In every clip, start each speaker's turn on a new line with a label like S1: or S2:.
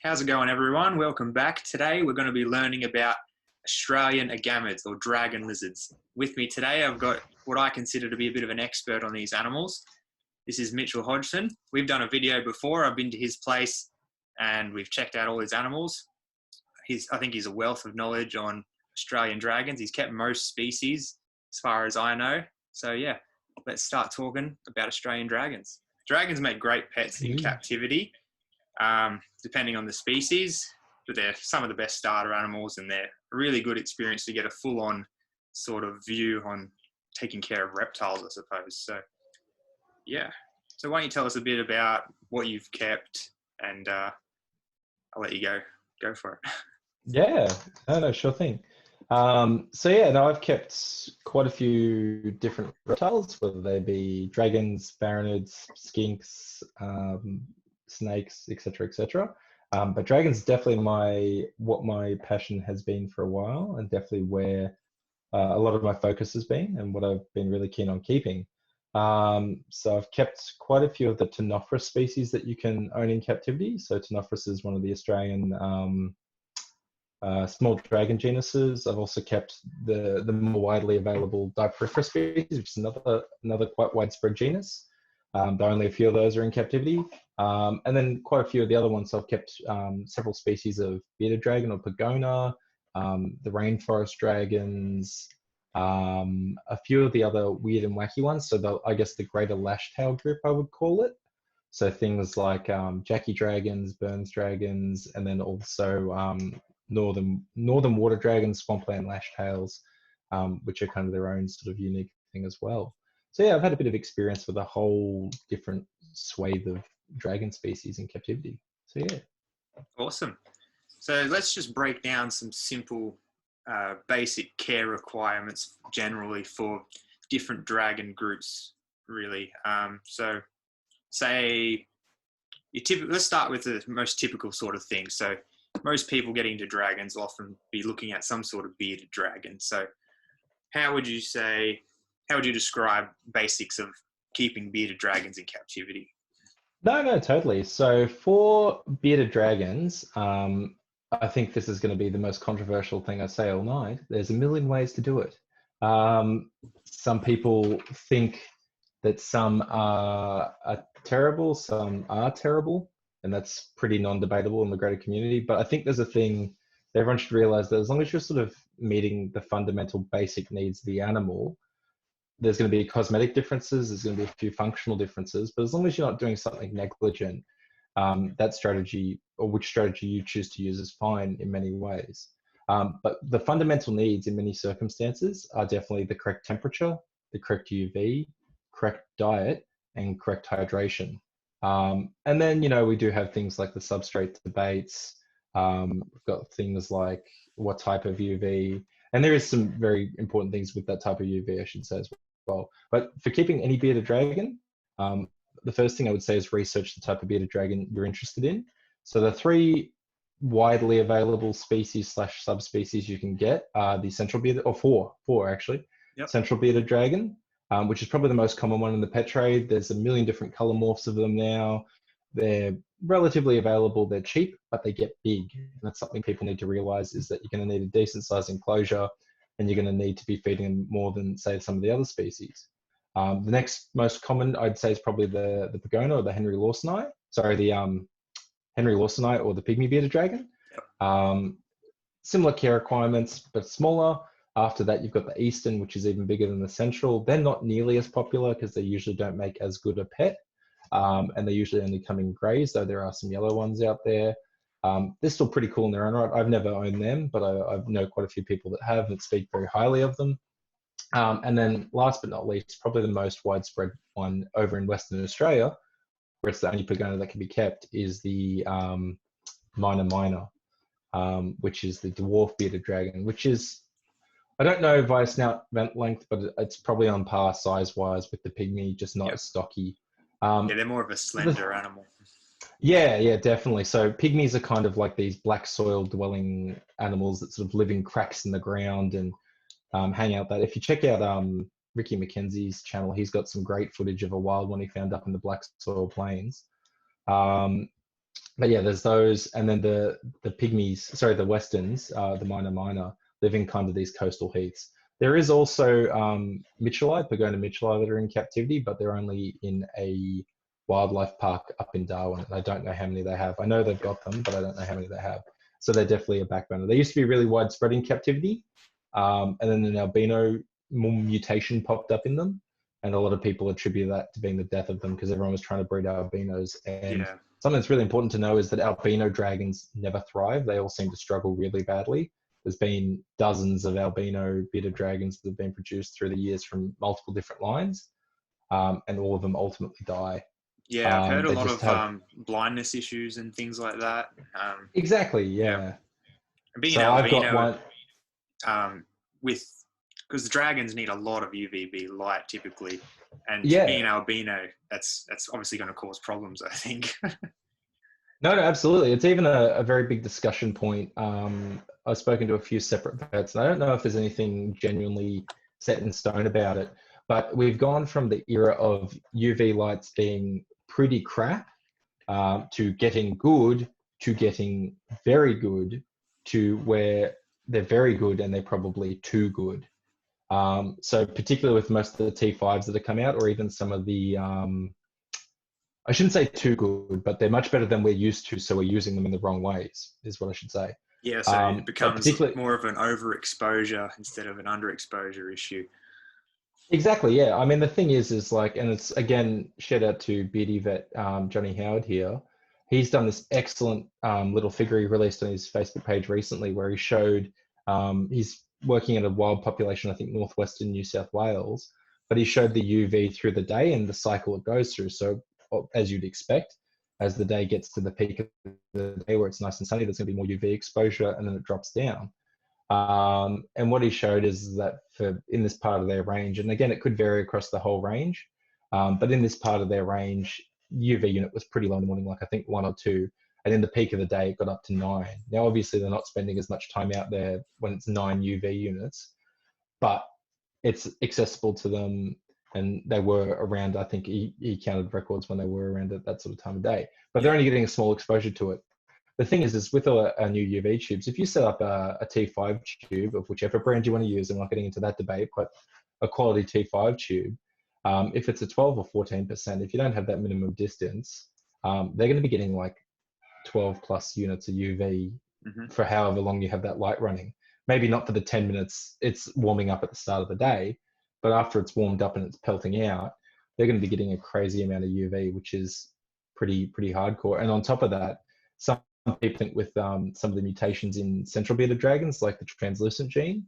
S1: How's it going, everyone? Welcome back. Today we're going to be learning about Australian Agamids, or dragon lizards. With me today, I've got what I consider to be a bit of an expert on these animals. This is Mitchell Hodgson. We've done a video before. I've been to his place and we've checked out all his animals. I think he's a wealth of knowledge on Australian dragons. He's kept most species, as far as I know. So yeah, let's start talking about Australian dragons. Dragons make great pets in captivity. Depending on the species, but they're some of the best starter animals, and they're a really good experience to get a full-on sort of view on taking care of reptiles, I suppose. So, yeah. So why don't you tell us a bit about what you've kept, and I'll let you go for it.
S2: Yeah, no, sure thing. I've kept quite a few different reptiles, whether they be dragons, baronids, skinks, snakes, etc., etc. But dragons definitely what my passion has been for a while, and definitely where a lot of my focus has been, and what I've been really keen on keeping. So I've kept quite a few of the Ctenophorus species that you can own in captivity. So Ctenophorus is one of the Australian small dragon genuses. I've also kept the more widely available Dieporiferous species, which is another quite widespread genus. Though only a few of those are in captivity. And then quite a few of the other ones, I've kept several species of bearded dragon or pygona, the rainforest dragons, a few of the other weird and wacky ones. So I guess the greater lash tail group, I would call it. So things like Jackie dragons, Burns dragons, and then also northern water dragons, swampland lash tails, which are kind of their own sort of unique thing as well. So yeah, I've had a bit of experience with a whole different swathe of dragon species in captivity. So yeah.
S1: Awesome. So let's just break down some simple basic care requirements generally for different dragon groups, really. So say, let's start with the most typical sort of thing. So most people getting into dragons will often be looking at some sort of bearded dragon. So how would you describe basics of keeping bearded dragons in captivity?
S2: No, totally. So for bearded dragons, I think this is going to be the most controversial thing I say all night. There's a million ways to do it. Some people think that some are terrible, some are terrible, and that's pretty non-debatable in the greater community. But I think there's a thing that everyone should realize, that as long as you're sort of meeting the fundamental basic needs of the animal, there's going to be cosmetic differences, there's going to be a few functional differences, but as long as you're not doing something negligent, that strategy, or which strategy you choose to use, is fine in many ways. But the fundamental needs in many circumstances are definitely the correct temperature, the correct UV, correct diet, and correct hydration. And then, we do have things like the substrate debates. We've got things like what type of UV, and there is some very important things with that type of UV, I should say, as well. But for keeping any bearded dragon, the first thing I would say is research the type of bearded dragon you're interested in. So the three widely available species / subspecies you can get are the central bearded, or four actually. Yep. Central bearded dragon, which is probably the most common one in the pet trade. There's a million different color morphs of them now. They're relatively available, they're cheap, but they get big. And that's something people need to realize, is that you're going to need a decent sized enclosure, and you're going to need to be feeding them more than, say, some of the other species. The next most common, I'd say, is probably the pygona, or the Henry Lawsoni. Sorry, the Henry Lawsoni, or the pygmy bearded dragon. Similar care requirements, but smaller. After that, you've got the eastern, which is even bigger than the central. They're not nearly as popular because they usually don't make as good a pet. And they usually only come in greys, though there are some yellow ones out there. They're still pretty cool in their own right. I've never owned them, but I know quite a few people that have and speak very highly of them. And then last but not least, probably the most widespread one over in Western Australia, where it's the only pygona that can be kept, is the minor, which is the dwarf bearded dragon, which is, I don't know via snout vent length, but it's probably on par size-wise with the pygmy, just not as stocky.
S1: Yeah, they're more of a slender animal.
S2: Yeah, definitely. So pygmies are kind of like these black soil dwelling animals that sort of live in cracks in the ground and hang out that. If you check out Ricky McKenzie's channel, he's got some great footage of a wild one he found up in the black soil plains. But yeah, there's those, and then the pygmies, sorry, the westerns, the minor, live in kind of these coastal heaths. There is also Mitchellite, Pagona Mitchellite, that are in captivity, but they're only in a wildlife park up in Darwin. I don't know how many they have. I know they've got them, but I don't know how many they have. So they're definitely a backburner. They used to be really widespread in captivity, and then an albino mutation popped up in them, and a lot of people attribute that to being the death of them because everyone was trying to breed albinos. And
S1: Yeah.
S2: something that's really important to know is that albino dragons never thrive. They all seem to struggle really badly. There's been dozens of albino bearded dragons that have been produced through the years from multiple different lines, and all of them ultimately die.
S1: Yeah, I've heard a
S2: They
S1: lot
S2: just
S1: of
S2: have
S1: blindness issues and things like that.
S2: exactly,
S1: Yeah,
S2: yeah.
S1: and being an
S2: So I've got
S1: albino,
S2: one.
S1: with because the dragons need a lot of UVB light typically, and being
S2: Yeah,
S1: an albino, that's obviously going to cause problems, I think.
S2: no, absolutely. It's even a very big discussion point. I've spoken to a few separate vets, and I don't know if there's anything genuinely set in stone about it, but we've gone from the era of UV lights being pretty crap to getting good to getting very good to where they're very good and they're probably too good. So particularly with most of the T5s that have come out, or even some of the I shouldn't say too good, but they're much better than we're used to. So we're using them in the wrong ways, is what I should say.
S1: Yeah, so it
S2: But
S1: becomes
S2: particularly,
S1: more of an overexposure instead of an underexposure issue.
S2: exactly, yeah. I mean, the thing is like, and it's again, shout out to Beardy Vet Johnny Howard here. He's done this excellent little figure he released on his Facebook page recently, where he showed he's working at a wild population, I think northwestern New South Wales, but he showed the UV through the day and the cycle it goes through. So as you'd expect, as the day gets to the peak of the day where it's nice and sunny, there's going to be more UV exposure, and then it drops down. And what he showed is that for in this part of their range, and again, it could vary across the whole range, but in this part of their range, UV unit was pretty low in the morning, like I think 1 or 2, and in the peak of the day, it got up to 9. Now, obviously, they're not spending as much time out there when it's 9 UV units, but it's accessible to them, and they were around, I think he counted records when they were around at that sort of time of day, but they're
S1: Yeah.
S2: only getting a small exposure to it. The thing is with a new UV tubes, if you set up a T5 tube of whichever brand you want to use, I'm not getting into that debate, but a quality T5 tube, if it's a 12 or 14%, if you don't have that minimum distance, they're going to be getting like 12 plus units of UV
S1: Mm-hmm.
S2: for however long you have that light running. Maybe not for the 10 minutes it's warming up at the start of the day, but after it's warmed up and it's pelting out, they're going to be getting a crazy amount of UV, which is pretty hardcore. And on top of that, some people think with some of the mutations in central bearded dragons, like the translucent gene,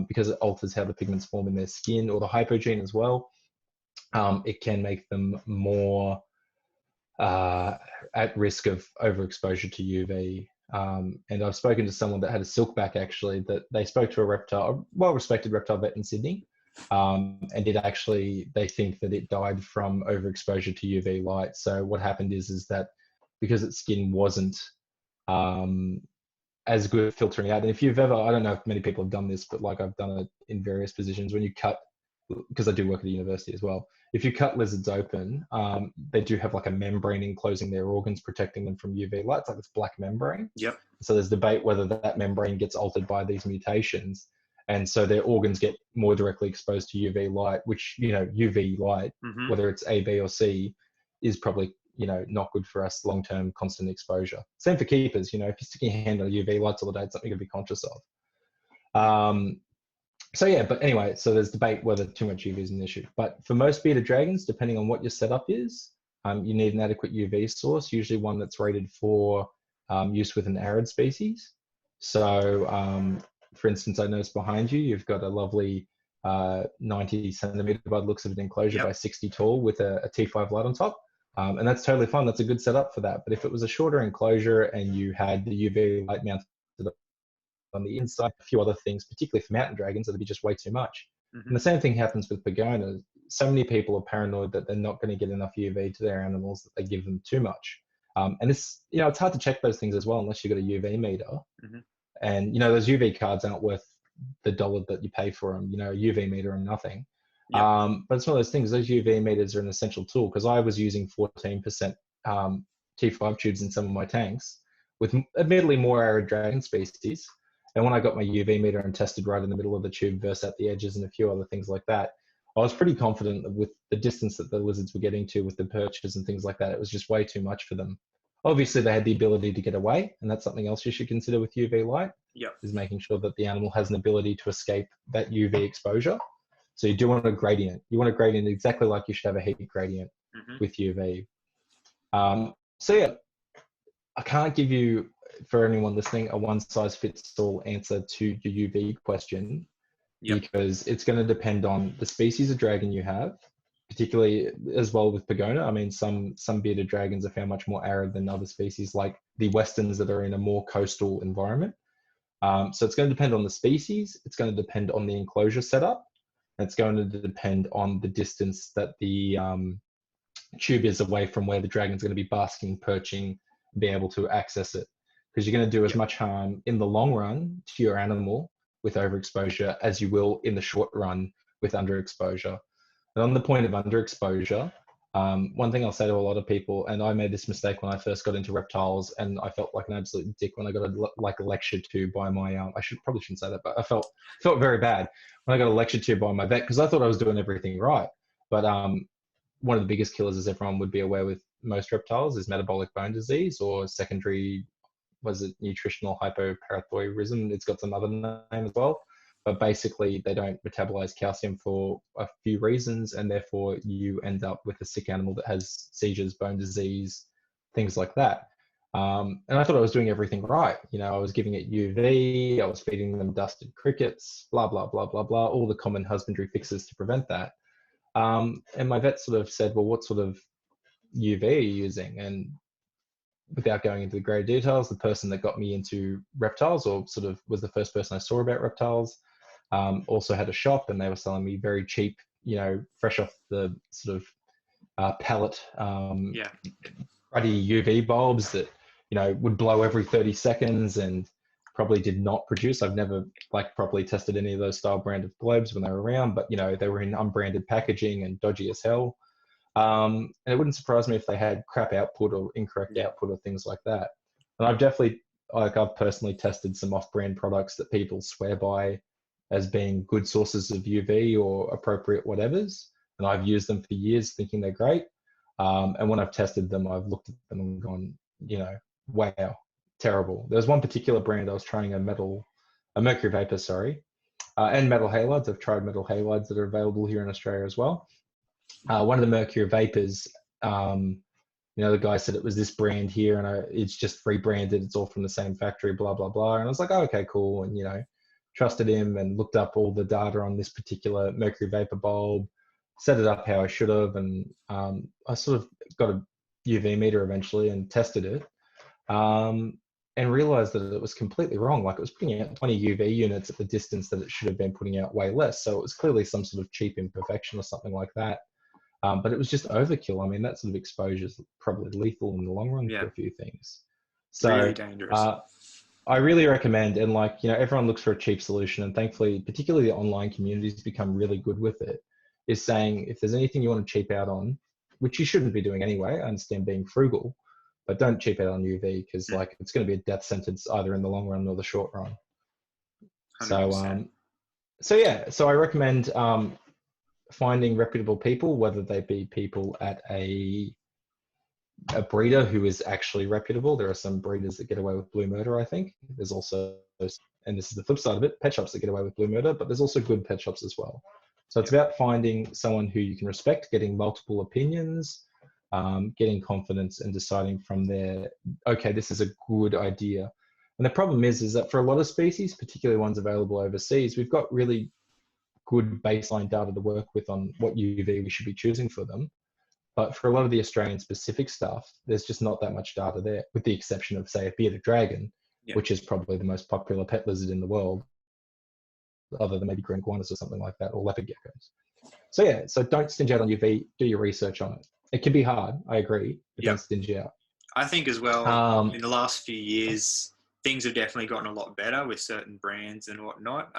S2: because it alters how the pigments form in their skin, or the hypogene as well, it can make them more at risk of overexposure to UV. And I've spoken to someone that had a silkback actually, that they spoke to a well-respected reptile vet in Sydney, and they think that it died from overexposure to UV light. So what happened is that because its skin wasn't as good at filtering out, and if you've ever, I don't know if many people have done this, but like I've done it in various positions, when you cut, because I do work at a university as well, if you cut lizards open, they do have like a membrane enclosing their organs, protecting them from UV light. It's like this black membrane.
S1: Yep.
S2: So there's debate whether that membrane gets altered by these mutations. And so their organs get more directly exposed to UV light, which, UV light,
S1: Mm-hmm.
S2: whether it's A, B, or C, is probably, not good for us long-term constant exposure. Same for keepers. If you're sticking your hand on UV lights all the day, it's something to be conscious of. So yeah, but anyway, so there's debate whether too much UV is an issue. But for most bearded dragons, depending on what your setup is, you need an adequate UV source, usually one that's rated for use with an arid species. So, for instance, I noticed behind you, you've got a lovely 90 centimeter by the looks of an enclosure by 60 tall with a T5 light on top. And that's totally fine. That's a good setup for that. But if it was a shorter enclosure and you had the UV light mounted on the inside, a few other things, particularly for mountain dragons, that'd be just way too much.
S1: Mm-hmm.
S2: And the same thing happens with pagonas. So many people are paranoid that they're not going to get enough UV to their animals, that they give them too much. And it's, it's hard to check those things as well, unless you've got a UV meter.
S1: Mm-hmm.
S2: And, those UV cards aren't worth the $1 that you pay for them, a UV meter and nothing.
S1: Yep.
S2: But it's one of those things, those UV meters are an essential tool, because I was using 14% T5 tubes in some of my tanks with admittedly more arid dragon species. And when I got my UV meter and tested right in the middle of the tube versus at the edges and a few other things like that, I was pretty confident that with the distance that the lizards were getting to with the perches and things like that, it was just way too much for them. Obviously, they had the ability to get away, and that's something else you should consider with UV light, is making sure that the animal has an ability to escape that UV exposure. So you do want a gradient. You want a gradient exactly like you should have a heat gradient with UV. So yeah, I can't give you, for anyone listening, a one-size-fits-all answer to your UV question, because it's going to depend on the species of dragon you have, particularly as well with Pagona. I mean, some bearded dragons are found much more arid than other species, like the westerns that are in a more coastal environment. So it's going to depend on the species. It's going to depend on the enclosure setup. It's going to depend on the distance that the tube is away from where the dragon's going to be basking, perching, be able to access it. Because you're going to do as much harm in the long run to your animal with overexposure as you will in the short run with underexposure. And on the point of underexposure, one thing I'll say to a lot of people, and I made this mistake when I first got into reptiles, and I felt like an absolute dick when I got lectured to by my, probably shouldn't say that, but I felt very bad when I got lectured to by my vet, because I thought I was doing everything right. But one of the biggest killers, as everyone would be aware with most reptiles, is metabolic bone disease, or secondary, nutritional hypoparathyroidism. It's got some other name as well. But basically, they don't metabolize calcium for a few reasons, and therefore you end up with a sick animal that has seizures, bone disease, things like that. And I thought I was doing everything right. I was giving it UV, I was feeding them dusted crickets, blah, blah, blah, blah, blah, all the common husbandry fixes to prevent that. And my vet sort of said, well, what sort of UV are you using? And without going into the great details, the person that got me into reptiles, or sort of was the first person I saw about reptiles, also had a shop, and they were selling me very cheap, fresh off the sort of pallet, cruddy UV bulbs that, would blow every 30 seconds and probably did not produce. I've never properly tested any of those style branded globes when they were around, but they were in unbranded packaging and dodgy as hell. And it wouldn't surprise me if they had crap output or incorrect output or things like that. And I've personally tested some off-brand products that people swear by as being good sources of UV or appropriate whatevers. And I've used them for years thinking they're great. And when I've tested them, I've looked at them and gone, wow, terrible. There's one particular brand I was trying a mercury vapor, and metal halides. I've tried metal halides that are available here in Australia as well. One of the mercury vapors, the guy said it was this brand here, and it's just rebranded. It's all from the same factory, blah, blah, blah. And I was like, oh, okay, cool. And, trusted him and looked up all the data on this particular mercury vapor bulb, set it up how I should have. And I sort of got a UV meter eventually and tested it, and realized that it was completely wrong. It was putting out 20 UV units at the distance that it should have been putting out way less. So it was clearly some sort of cheap imperfection or something like that. But it was just overkill. I mean, that sort of exposure is probably lethal in the long run for a few things. So
S1: really dangerous.
S2: I really recommend, and everyone looks for a cheap solution, and thankfully, particularly the online communities become really good with it, is saying if there's anything you want to cheap out on, which you shouldn't be doing anyway, I understand being frugal, but don't cheap out on UV, because it's going to be a death sentence either in the long run or the short run.
S1: 100%.
S2: So I recommend finding reputable people, whether they be people at a breeder who is actually reputable. There are some breeders that get away with blue murder, I think. There's also, and this is the flip side of it, pet shops that get away with blue murder, but there's also good pet shops as well. So it's about finding someone who you can respect, getting multiple opinions, getting confidence, and deciding from there, okay, this is a good idea. And the problem is that for a lot of species, particularly ones available overseas, we've got really good baseline data to work with on what UV we should be choosing for them. But for a lot of the Australian specific stuff, there's just not that much data there, with the exception of, say, a bearded dragon, which is probably the most popular pet lizard in the world, other than maybe green iguanas or something like that, or leopard geckos. So don't stinge out on UV, do your research on it. It can be hard, I agree, but don't stinge out.
S1: I think as well, in the last few years, things have definitely gotten a lot better with certain brands and whatnot.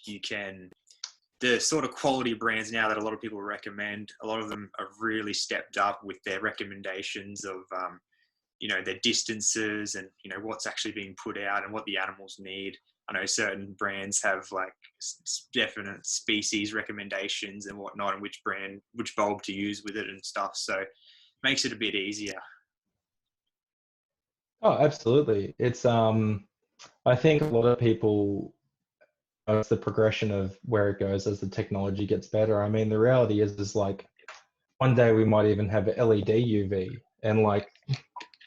S1: You can the sort of quality brands now that a lot of people recommend, a lot of them have really stepped up with their recommendations of, their distances and, what's actually being put out and what the animals need. I know certain brands have like definite species recommendations and whatnot, and which bulb to use with it and stuff. So it makes it a bit easier.
S2: Oh, absolutely. It's I think a lot of people, it's the progression of where it goes as the technology gets better. I mean, the reality is like one day we might even have LED UV, and like,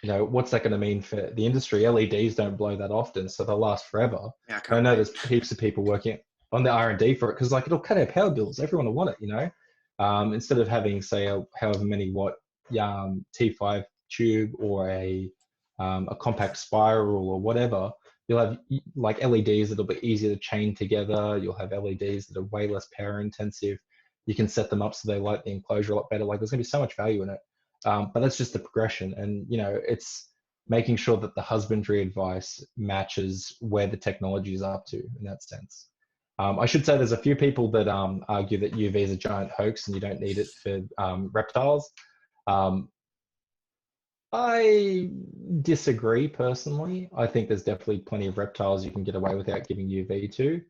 S2: what's that going to mean for the industry? LEDs don't blow that often, so they'll last forever.
S1: Yeah,
S2: I know there's heaps of people working on the R&D for it, because like it'll cut our power bills. Everyone will want it, instead of having, say, however many watt T5 tube or a compact spiral or whatever. You'll have like LEDs that'll be easier to chain together. You'll have LEDs that are way less power intensive. You can set them up so they light the enclosure a lot better. Like, there's going to be so much value in it. But that's just the progression. And, it's making sure that the husbandry advice matches where the technology is up to in that sense. I should say there's a few people that argue that UV is a giant hoax and you don't need it for reptiles. I disagree personally. I think there's definitely plenty of reptiles you can get away without giving UV to.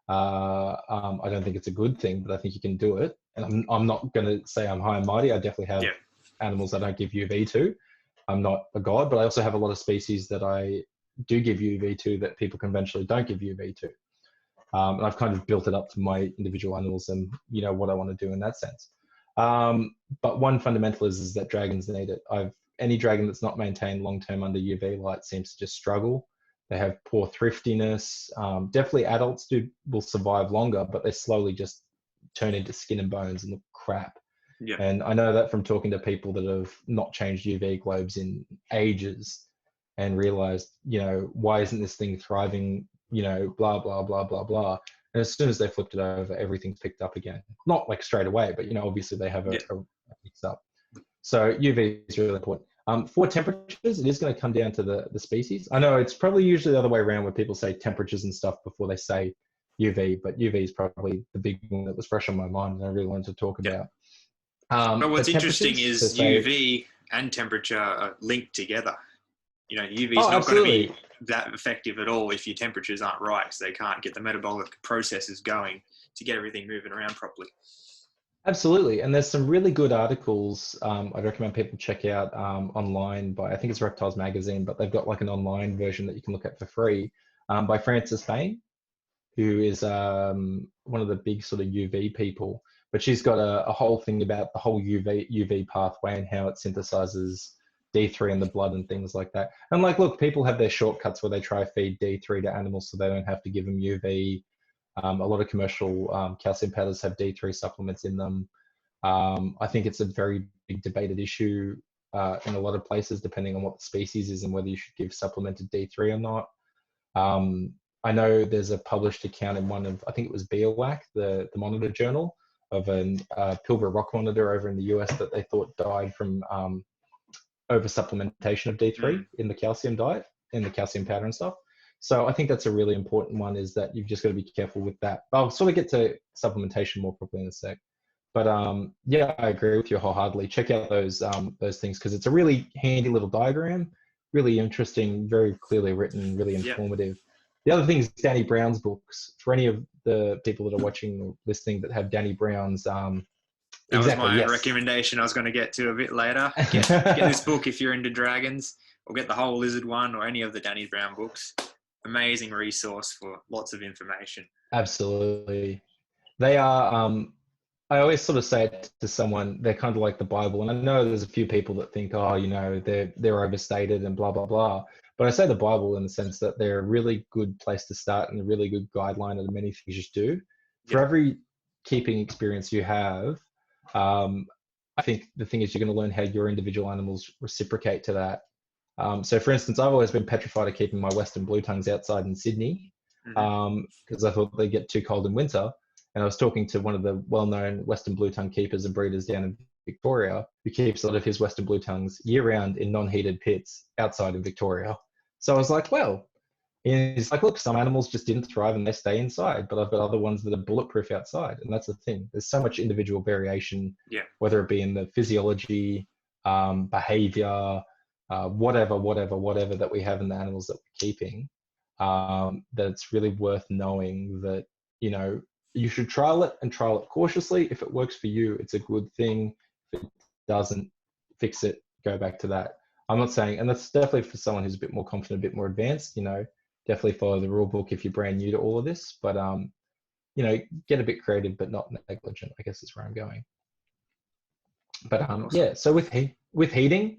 S2: I don't think it's a good thing, but I think you can do it. And I'm not going to say I'm high and mighty. I definitely have animals I don't give UV to. I'm not a god, but I also have a lot of species that I do give UV to that people conventionally don't give UV to. And I've kind of built it up to my individual animals and, what I want to do in that sense. But one fundamental is that dragons need it. Any dragon that's not maintained long-term under UV light seems to just struggle. They have poor thriftiness. Definitely adults will survive longer, but they slowly just turn into skin and bones and look crap.
S1: Yeah.
S2: And I know that from talking to people that have not changed UV globes in ages and realized, why isn't this thing thriving, blah, blah, blah, blah, blah. And as soon as they flipped it over, everything's picked up again. Not like straight away, but, obviously they have a mix up. So UV is really important. For temperatures, it is going to come down to the species. I know it's probably usually the other way around where people say temperatures and stuff before they say UV, but UV is probably the big one that was fresh on my mind and I really wanted to talk about.
S1: But what's interesting is UV and temperature are linked together. UV is not going to be that effective at all if your temperatures aren't right, because they can't get the metabolic processes going to get everything moving around properly.
S2: Absolutely. And there's some really good articles I'd recommend people check out online by, I think it's Reptiles Magazine, but they've got like an online version that you can look at for free by Frances Fain, who is one of the big sort of UV people. But she's got a whole thing about the whole UV pathway and how it synthesizes D3 in the blood and things like that. And like, look, people have their shortcuts where they try to feed D3 to animals so they don't have to give them UV. A lot of commercial calcium powders have D3 supplements in them. I think it's a very big debated issue in a lot of places, depending on what the species is and whether you should give supplemented D3 or not. I know there's a published account in one of, I think it was Bioactive, the Monitor journal, of a Pilbara rock monitor over in the US that they thought died from over supplementation of D3 in the calcium diet, in the calcium powder and stuff. So I think that's a really important one, is that you've just got to be careful with that. I'll sort of get to supplementation more properly in a sec. But yeah, I agree with you wholeheartedly. Check out those things, because it's a really handy little diagram, really interesting, very clearly written, really informative. The other thing is Danny Brown's books. For any of the people that are watching or listening that have Danny Brown's,
S1: that was my recommendation I was going to get to a bit later. Get this book if you're into dragons, or get the whole lizard one, or any of the Danny Brown books. Amazing resource for lots of information.
S2: Absolutely. They are, I always sort of say it to someone, they're kind of like the Bible. And I know there's a few people that think, they're overstated and blah, blah, blah. But I say the Bible in the sense that they're a really good place to start and a really good guideline of the many things you should do. For every keeping experience you have, I think the thing is you're going to learn how your individual animals reciprocate to that. So for instance, I've always been petrified of keeping my Western blue tongues outside in Sydney because I thought they get too cold in winter. And I was talking to one of the well-known Western blue tongue keepers and breeders down in Victoria, who keeps a lot of his Western blue tongues year-round in non-heated pits outside in Victoria. So I was like, well, And it's like, look, some animals just didn't thrive and they stay inside, but I've got other ones that are bulletproof outside. And that's the thing. There's so much individual variation,
S1: Yeah.
S2: whether it be in the physiology, behavior, whatever that we have in the animals that we're keeping, that it's really worth knowing that, you know, you should trial it and trial it cautiously. If it works for you, it's a good thing. If it doesn't, fix it, go back to that. I'm not saying, and that's definitely for someone who's a bit more confident, a bit more advanced, you know, definitely follow the rule book if you're brand new to all of this, but, you know, get a bit creative, but not negligent, I guess is where I'm going. But
S1: Awesome.
S2: yeah, so with heating,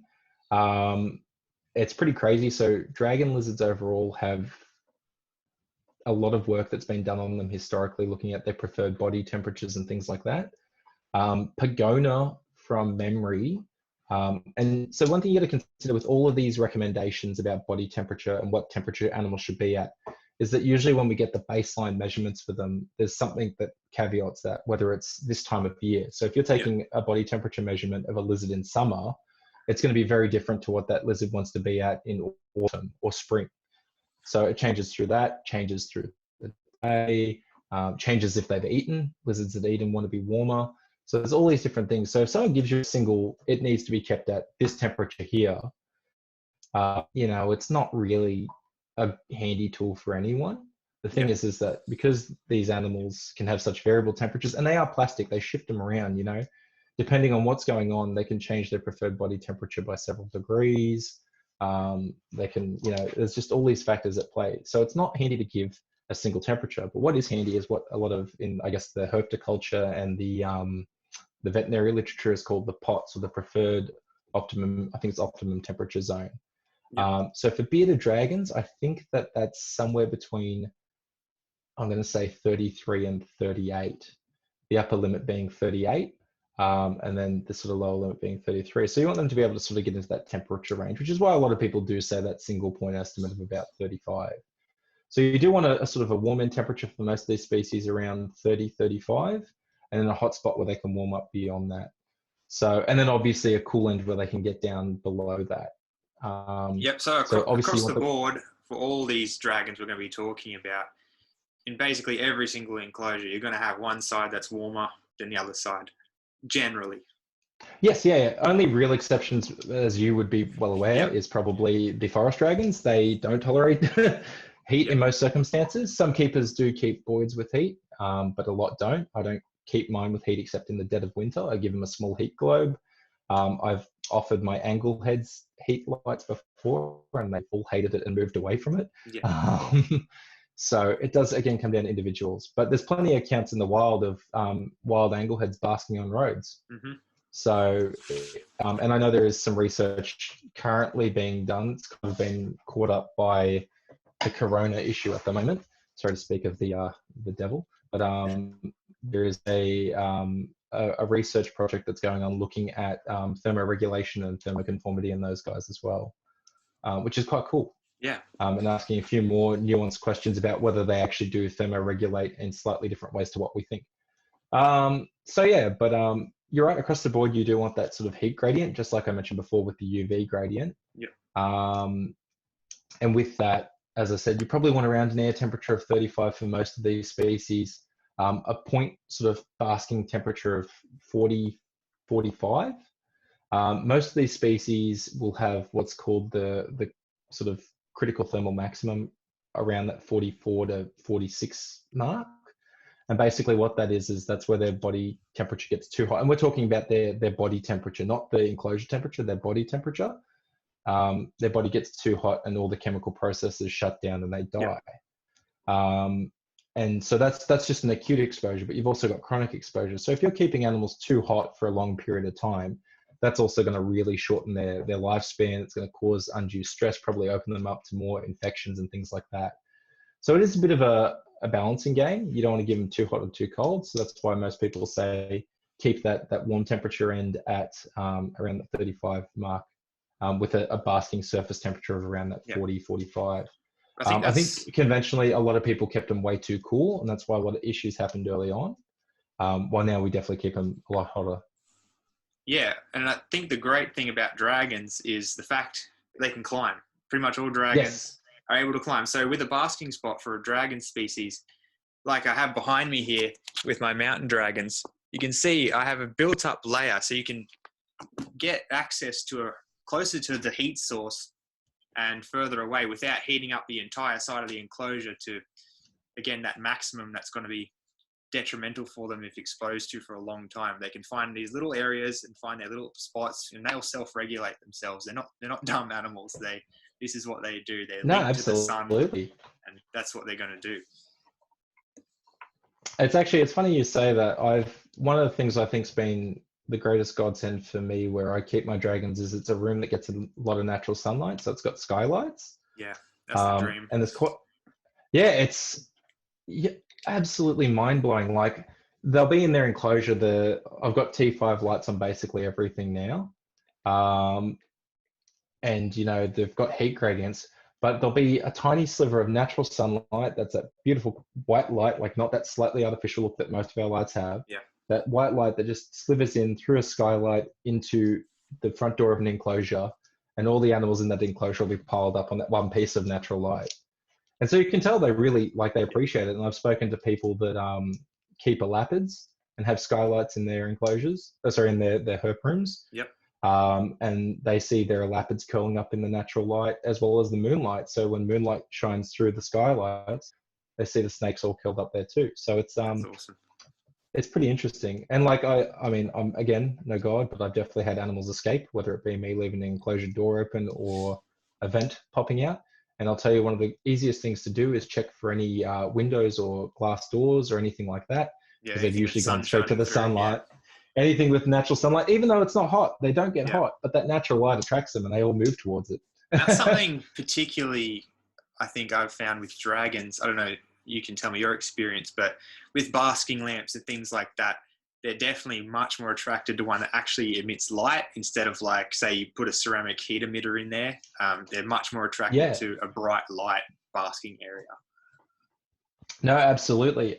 S2: it's pretty crazy. So dragon lizards overall have a lot of work that's been done on them historically, looking at their preferred body temperatures and things like that. Pagona, from memory, and so one thing you got to consider with all of these recommendations about body temperature and what temperature animals should be at is that usually when we get the baseline measurements for them, there's something that caveats that, whether it's this time of year. So if you're taking a body temperature measurement of a lizard in summer, it's going to be very different to what that lizard wants to be at in autumn or spring. So it changes through that, changes through the day, changes if they've eaten. Lizards that eat and want to be warmer. So there's all these different things. So if someone gives you a single, it needs to be kept at this temperature here, you know, it's not really a handy tool for anyone. The thing is that because these animals can have such variable temperatures, and they are plastic, they shift them around, you know, depending on what's going on, they can change their preferred body temperature by several degrees. They can, you know, there's just all these factors at play. So it's not handy to give a single temperature, but what is handy is what a lot of, in I guess the herpetoculture and the veterinary literature is called the POTS, or the preferred optimum, I think it's optimum temperature zone. So for bearded dragons, I think that that's somewhere between, I'm going to say 33 and 38, the upper limit being 38, and then the sort of lower limit being 33. So you want them to be able to sort of get into that temperature range, which is why a lot of people do say that single point estimate of about 35. So you do want a sort of a warm end temperature for most of these species around 30, 35, and then a hot spot where they can warm up beyond that. So, and then obviously a cool end where they can get down below that.
S1: So across the board, for all these dragons we're going to be talking about, in basically every single enclosure, you're going to have one side that's warmer than the other side, generally.
S2: Yes, yeah. Only real exceptions, as you would be well aware, is probably the forest dragons. They don't tolerate heat in most circumstances. Some keepers do keep boids with heat, but a lot don't. I don't keep mine with heat except in the dead of winter. I give them a small heat globe. I've offered my angleheads heat lights before, and they all hated it and moved away from it. So it does, again, come down to individuals. But there's plenty of accounts in the wild of wild angleheads basking on roads. So, and I know there is some research currently being done. It's kind of been caught up by the corona issue at the moment. Sorry to speak of the devil, but there is a research project that's going on looking at thermoregulation and thermoconformity in those guys as well, which is quite cool. And asking a few more nuanced questions about whether they actually do thermoregulate in slightly different ways to what we think. So yeah, but you're right, across the board, you do want that sort of heat gradient, just like I mentioned before with the UV gradient. And with that, as I said, you probably want around an air temperature of 35 for most of these species, a point sort of basking temperature of 40, 45. Most of these species will have what's called the sort of critical thermal maximum around that 44 to 46 mark. And basically what that is that's where their body temperature gets too hot. And we're talking about their body temperature, not the enclosure temperature, their body temperature. Their body gets too hot and all the chemical processes shut down and they die. And so that's just an acute exposure, but you've also got chronic exposure. So if you're keeping animals too hot for a long period of time, that's also going to really shorten their lifespan. It's going to cause undue stress, probably open them up to more infections and things like that. So it is a bit of a balancing game. You don't want to give them too hot or too cold. So that's why most people say keep that warm temperature end at around the 35 mark with a basking surface temperature of around that 40, 45. I think conventionally a lot of people kept them way too cool, and that's why a lot of issues happened early on. While now we definitely keep them a lot hotter.
S1: Yeah, and I think the great thing about dragons is the fact they can climb. Pretty much all dragons are able to climb. So with a basking spot for a dragon species, like I have behind me here with my mountain dragons, you can see I have a built up layer, so you can get access to closer to the heat source and further away without heating up the entire side of the enclosure to, again, that maximum that's going to be detrimental for them if exposed to for a long time. They can find these little areas and find their little spots, and they'll self-regulate themselves. They're not dumb animals. This is what they do. They're
S2: No,
S1: linked to the sun,
S2: absolutely.
S1: and that's what they're going to do.
S2: It's funny you say that. One of the things I think's been the greatest godsend for me where I keep my dragons is it's a room that gets a lot of natural sunlight, so it's got skylights.
S1: Yeah, that's the dream.
S2: And it's absolutely mind-blowing. Like, they'll be in their enclosure. I've got T5 lights on basically everything now, and they've got heat gradients, but there'll be a tiny sliver of natural sunlight. That's that beautiful white light, like not that slightly artificial look that most of our lights have.
S1: Yeah.
S2: That white light that just slivers in through a skylight into the front door of an enclosure, and all the animals in that enclosure will be piled up on that one piece of natural light. And so you can tell they really they appreciate it. And I've spoken to people that keep elapids and have skylights in their enclosures, in their herp rooms.
S1: Yep.
S2: And they see their elapids curling up in the natural light as well as the moonlight. So when moonlight shines through the skylights, they see the snakes all curled up there too. So it's
S1: That's awesome.
S2: It's pretty interesting. And I mean, I'm again no god, but I've definitely had animals escape, whether it be me leaving an enclosure door open or a vent popping out. And I'll tell you, one of the easiest things to do is check for any windows or glass doors or anything like that, because they've usually gone straight to the sunlight. Yeah. Anything with natural sunlight, even though it's not hot, they don't get hot, but that natural light attracts them and they all move towards it.
S1: That's something particularly I think I've found with dragons. I don't know, you can tell me your experience, but with basking lamps and things like that, they're definitely much more attracted to one that actually emits light instead of, like, say you put a ceramic heat emitter in there. They're much more attracted to a bright light basking area.
S2: No, absolutely.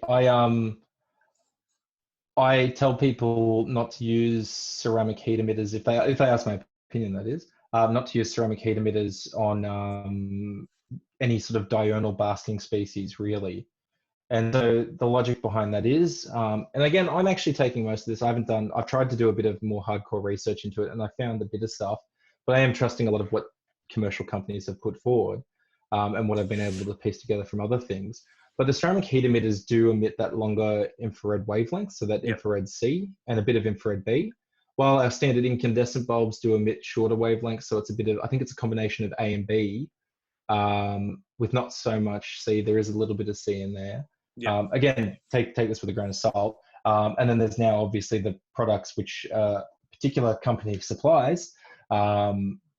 S2: I tell people not to use ceramic heat emitters if they ask my opinion, that is, not to use ceramic heat emitters on any sort of diurnal basking species, really. And so the logic behind that is, and again, I'm actually taking most of this. I've tried to do a bit of more hardcore research into it, and I found a bit of stuff, but I am trusting a lot of what commercial companies have put forward, and what I've been able to piece together from other things. But the ceramic heat emitters do emit that longer infrared wavelength, so that infrared C and a bit of infrared B, while our standard incandescent bulbs do emit shorter wavelengths. So it's a bit of, I think it's a combination of A and B, with not so much C. There is a little bit of C in there. Yeah. Again, take this with a grain of salt. And then there's now obviously the products which a particular company supplies,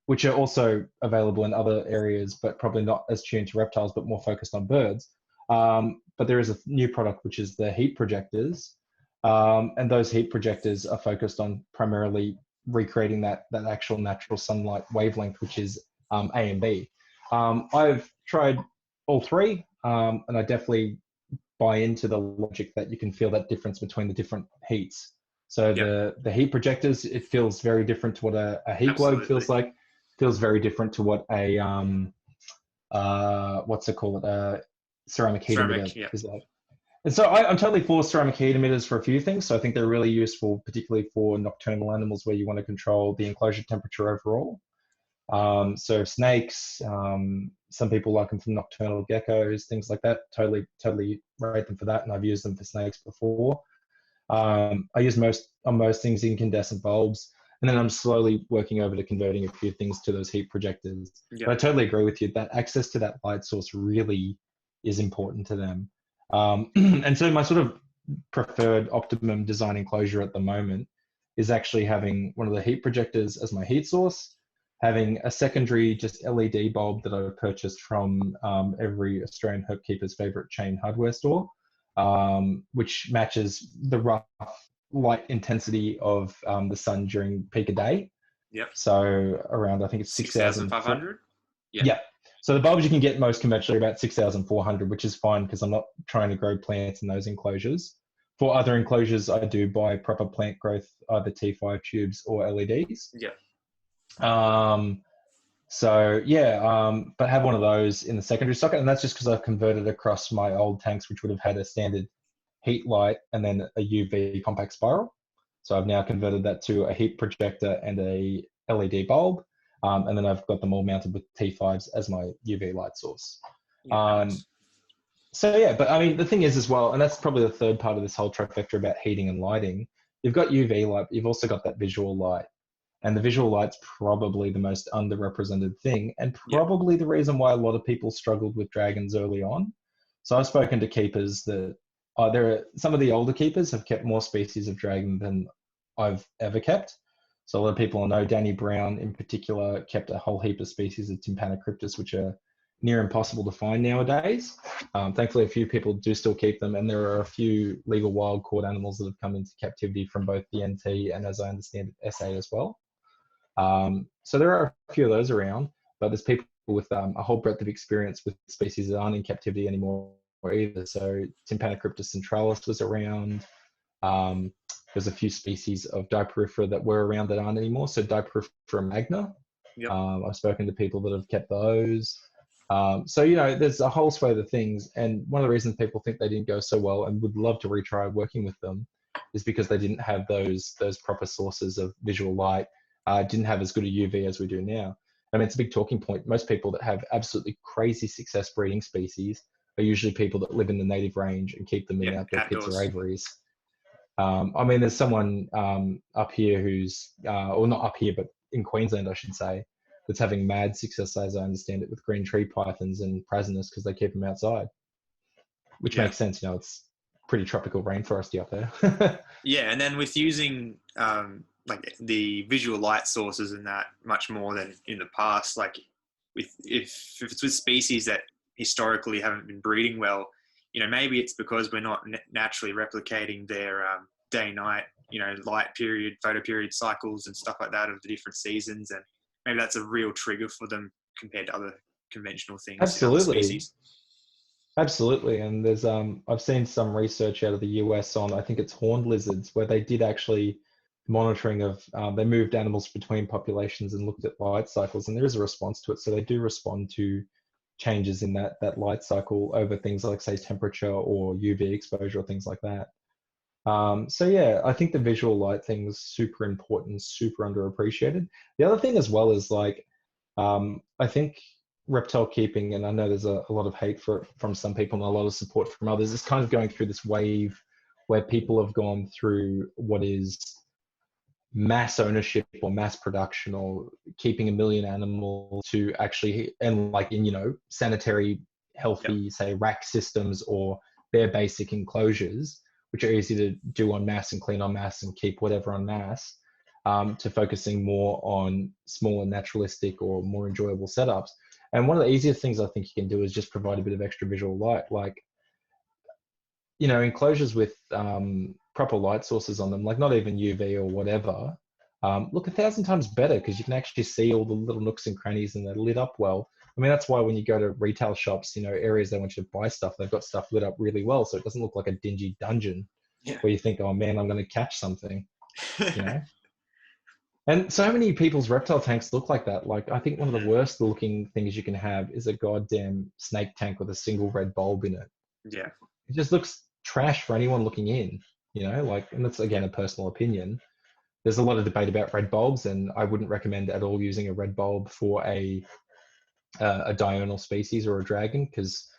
S2: which are also available in other areas, but probably not as tuned to reptiles, but more focused on birds. But there is a new product, which is the heat projectors. And those heat projectors are focused on primarily recreating that actual natural sunlight wavelength, which is A and B. I've tried all three, and I definitely buy into the logic that you can feel that difference between the different heats. So the heat projectors, it feels very different to what a heat globe feels like. Feels very different to what a ceramic heat emitter is like. And so I'm totally for ceramic heat emitters for a few things. So I think they're really useful, particularly for nocturnal animals where you want to control the enclosure temperature overall. So snakes, some people like them for nocturnal geckos, things like that. Totally rate them for that, and I've used them for snakes before. I use on most things incandescent bulbs, and then I'm slowly working over to converting a few things to those heat projectors. But I totally agree with you that access to that light source really is important to them. And so my sort of preferred optimum design enclosure at the moment is actually having one of the heat projectors as my heat source, having a secondary just LED bulb that I purchased from every Australian herp keeper's favorite chain hardware store, which matches the rough light intensity of the sun during peak of day.
S1: Yep.
S2: So around, I think it's
S1: 6,500.
S2: Yeah. So the bulbs you can get most conventionally are about 6,400, which is fine because I'm not trying to grow plants in those enclosures. For other enclosures, I do buy proper plant growth, either T5 tubes or LEDs.
S1: Yeah.
S2: So yeah, but I have one of those in the secondary socket, and that's just because I've converted across my old tanks, which would have had a standard heat light and then a UV compact spiral. So I've now converted that to a heat projector and a LED bulb, and then I've got them all mounted with T5s as my UV light source.
S1: Yeah, nice.
S2: So yeah, but I mean, the thing is as well, and that's probably the third part of this whole trifecta about heating and lighting. You've got UV light, but you've also got that visual light. And the visual light's probably the most underrepresented thing, and
S1: Yeah,
S2: probably the reason why a lot of people struggled with dragons early on. So I've spoken to keepers that there are some of the older keepers have kept more species of dragon than I've ever kept. So a lot of people will know Danny Brown in particular kept a whole heap of species of Tympanocryptus, which are near impossible to find nowadays. Thankfully, a few people do still keep them, and there are a few legal wild caught animals that have come into captivity from both the NT and, as I understand it, SA as well. So there are a few of those around, but there's people with a whole breadth of experience with species that aren't in captivity anymore either. So Tympanocryptus centralis was around. There's a few species of Diporifera that were around that aren't anymore. So Diporifera magna.
S1: yep.
S2: I've spoken to people that have kept those. So, you know, there's a whole swathe of things. And one of the reasons people think they didn't go so well and would love to retry working with them is because they didn't have those proper sources of visual light, didn't have as good a UV as we do now. I mean, it's a big talking point. Most people that have absolutely crazy success breeding species are usually people that live in the native range and keep them in outdoor pits or aviaries. I mean, there's someone up here who's, or not up here, but in Queensland, I should say, that's having mad success, as I understand it, with green tree pythons and prasinus because they keep them outside, which makes sense. You know, it's pretty tropical rainforesty up there.
S1: Yeah, and then with using like the visual light sources and that much more than in the past, like if it's with species that historically haven't been breeding well, you know, maybe it's because we're not naturally replicating their day-night, you know, light period, photo period cycles and stuff like that of the different seasons, and maybe that's a real trigger for them compared to other conventional things in other species.
S2: Absolutely. And there's I've seen some research out of the US on, I think it's horned lizards, where they did actually monitoring of they moved animals between populations and looked at light cycles, and there is a response to it. So they do respond to changes in that light cycle over things like, say, temperature or UV exposure or things like that. So yeah, I think the visual light thing is super important, super underappreciated. The other thing as well is like, I think reptile keeping, and I know there's a lot of hate from some people and a lot of support from others, is kind of going through this wave where people have gone through what is mass ownership or mass production or keeping 1 million animals to actually, and like in, you know, sanitary, healthy, say, rack systems or bare basic enclosures, which are easy to do en masse and clean en masse and keep whatever en masse, to focusing more on smaller naturalistic or more enjoyable setups. And one of the easiest things I think you can do is just provide a bit of extra visual light, like, you know, enclosures with proper light sources on them, like not even UV or whatever, look 1,000 times better because you can actually see all the little nooks and crannies and they're lit up well. I mean, that's why when you go to retail shops, you know, areas they want you to buy stuff, they've got stuff lit up really well. So it doesn't look like a dingy dungeon where you think, oh man, I'm going to catch something, you know? And so many people's reptile tanks look like that. Like, I think one of the worst looking things you can have is a goddamn snake tank with a single red bulb in it.
S1: Yeah.
S2: It just looks trash for anyone looking in, you know, like, and that's again a personal opinion. There's a lot of debate about red bulbs, and I wouldn't recommend at all using a red bulb for a diurnal species or a dragon, because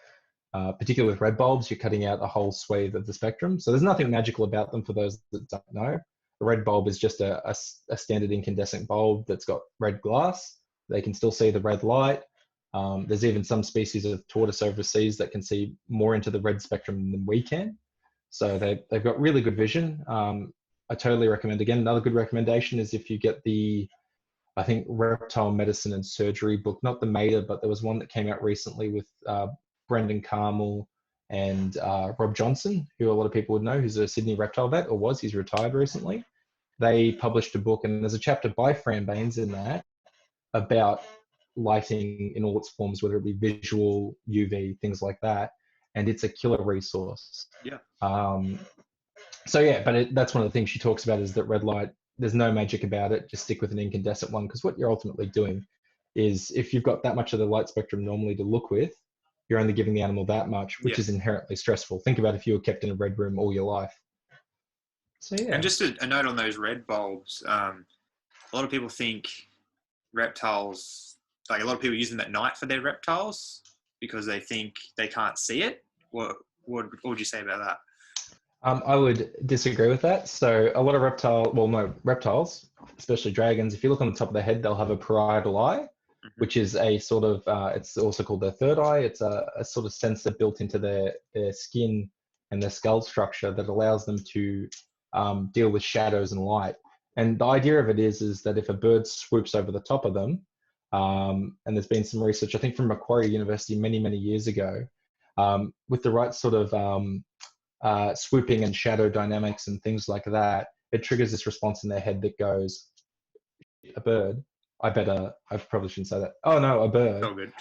S2: particularly with red bulbs, you're cutting out a whole swathe of the spectrum. So there's nothing magical about them for those that don't know. A red bulb is just a standard incandescent bulb that's got red glass. They can still see the red light. There's even some species of tortoise overseas that can see more into the red spectrum than we can. So they've got really good vision. I totally recommend, again, another good recommendation is if you get the, I think, Reptile Medicine and Surgery book, not the Mater, but there was one that came out recently with Brendan Carmel and Rob Johnson, who a lot of people would know, who's a Sydney reptile vet, or was, he's retired recently. They published a book, and there's a chapter by Fran Baines in that about lighting in all its forms, whether it be visual, UV, things like that. And it's a killer resource.
S1: Yeah.
S2: So yeah, but that's one of the things she talks about is that red light, there's no magic about it. Just stick with an incandescent one, because what you're ultimately doing is if you've got that much of the light spectrum normally to look with, you're only giving the animal that much, which is inherently stressful. Think about if you were kept in a red room all your life. So yeah.
S1: And just a note on those red bulbs. A lot of people think reptiles, like a lot of people use them at night for their reptiles because they think they can't see it. What would you say about that?
S2: I would disagree with that. So a lot of reptiles, especially dragons, if you look on the top of their head, they'll have a parietal eye, which is a sort of, it's also called their third eye. It's a sort of sensor built into their skin and their skull structure that allows them to deal with shadows and light. And the idea of it is that if a bird swoops over the top of them, and there's been some research, I think from Macquarie University many, many years ago, with the right sort of swooping and shadow dynamics and things like that, it triggers this response in their head that goes, a bird, I probably shouldn't say that. Oh no, a bird.
S1: Oh, good.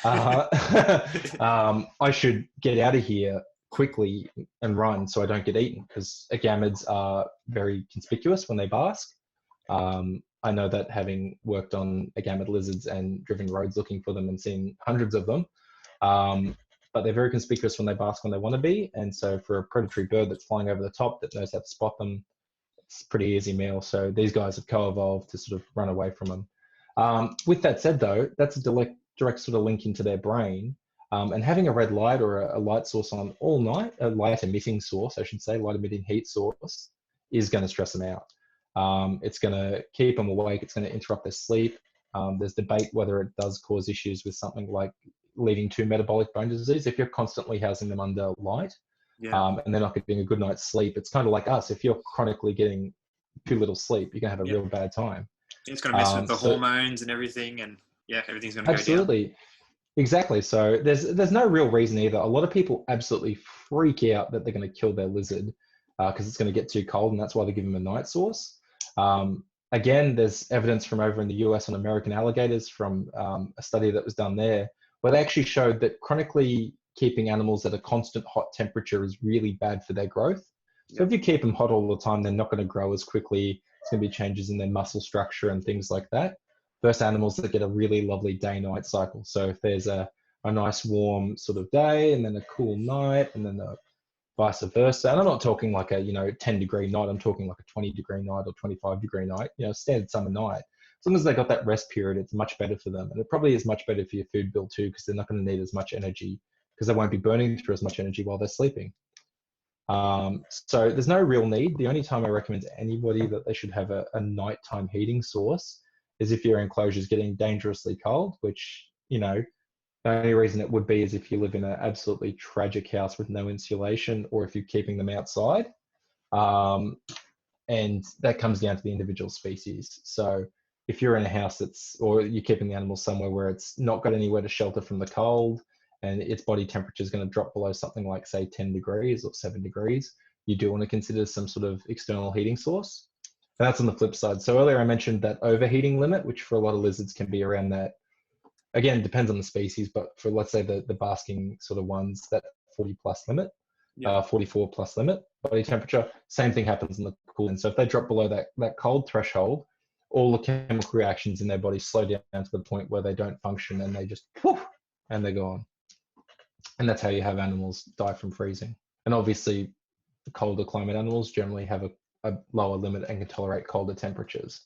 S2: I should get out of here quickly and run so I don't get eaten, because agamids are very conspicuous when they bask. I know that having worked on agamid lizards and driven roads looking for them and seen hundreds of them, but they're very conspicuous when they bask when they want to be. And so for a predatory bird that's flying over the top that knows how to spot them, it's a pretty easy meal. So these guys have co-evolved to sort of run away from them. With that said though, that's a direct sort of link into their brain. And having a red light or a light source on all night, a light emitting source, I should say, light emitting heat source, is going to stress them out. It's going to keep them awake. It's going to interrupt their sleep. There's debate whether it does cause issues with something like leading to metabolic bone disease. If you're constantly housing them under light, and they're not getting a good night's sleep, it's kind of like us. If you're chronically getting too little sleep, you're going to have a real bad time.
S1: It's going to mess with the hormones and everything, and everything's going to go down.
S2: Absolutely. Exactly. So there's no real reason either. A lot of people absolutely freak out that they're going to kill their lizard because it's going to get too cold, and that's why they give them a night source. Again, there's evidence from over in the US on American alligators from a study that was done there, where they actually showed that chronically keeping animals at a constant hot temperature is really bad for their growth. So if you keep them hot all the time, they're not going to grow as quickly. There's going to be changes in their muscle structure and things like that. Versus animals that get a really lovely day-night cycle. So if there's a nice warm sort of day and then a cool night and then vice versa. And I'm not talking like a 10-degree night. I'm talking like a 20-degree night or 25-degree night. Standard summer night. As long as they got that rest period, it's much better for them. And it probably is much better for your food bill too, because they're not going to need as much energy because they won't be burning through as much energy while they're sleeping. So there's no real need. The only time I recommend to anybody that they should have a nighttime heating source is if your enclosure is getting dangerously cold, which, the only reason it would be is if you live in an absolutely tragic house with no insulation, or if you're keeping them outside. And that comes down to the individual species. So if you're in a house or you're keeping the animals somewhere where it's not got anywhere to shelter from the cold and its body temperature is going to drop below something like, say, 10 degrees or 7 degrees, you do want to consider some sort of external heating source. And that's on the flip side. So earlier I mentioned that overheating limit, which for a lot of lizards can be around that. Again, it depends on the species, but for, let's say, the basking sort of ones, that 40 plus limit, 44 plus limit body temperature, same thing happens in the cool. And so if they drop below that cold threshold, all the chemical reactions in their body slow down to the point where they don't function and they just whoosh, and they're gone. And that's how you have animals die from freezing. And obviously, the colder climate animals generally have a lower limit and can tolerate colder temperatures.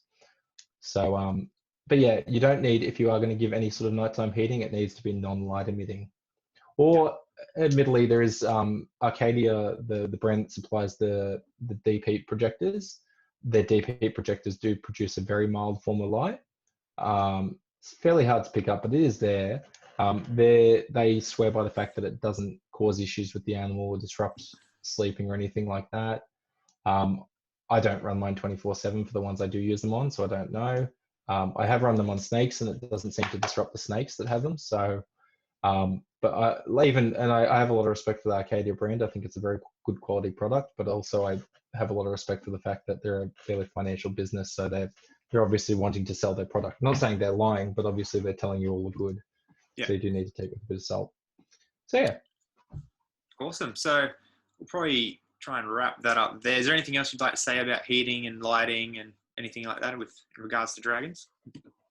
S2: So, but yeah, you don't need, if you are going to give any sort of nighttime heating, it needs to be non-light emitting. Or admittedly, there is Arcadia, the brand that supplies the deep heat projectors. Their deep heat projectors do produce a very mild form of light. It's fairly hard to pick up, but it is there. They swear by the fact that it doesn't cause issues with the animal or disrupt sleeping or anything like that. I don't run mine 24/7 for the ones I do use them on, so I don't know. I have run them on snakes, and it doesn't seem to disrupt the snakes that have them. So, but I have a lot of respect for the Arcadia brand. I think it's a very good quality product, but also I have a lot of respect for the fact that they're a fairly financial business, so they're obviously wanting to sell their product. I'm not saying they're lying, but obviously they're telling you all the good. So you do need to take it with a bit of salt. So yeah.
S1: Awesome. So we'll probably try and wrap that up there. Is there anything else you'd like to say about heating and lighting and anything like that with regards to dragons?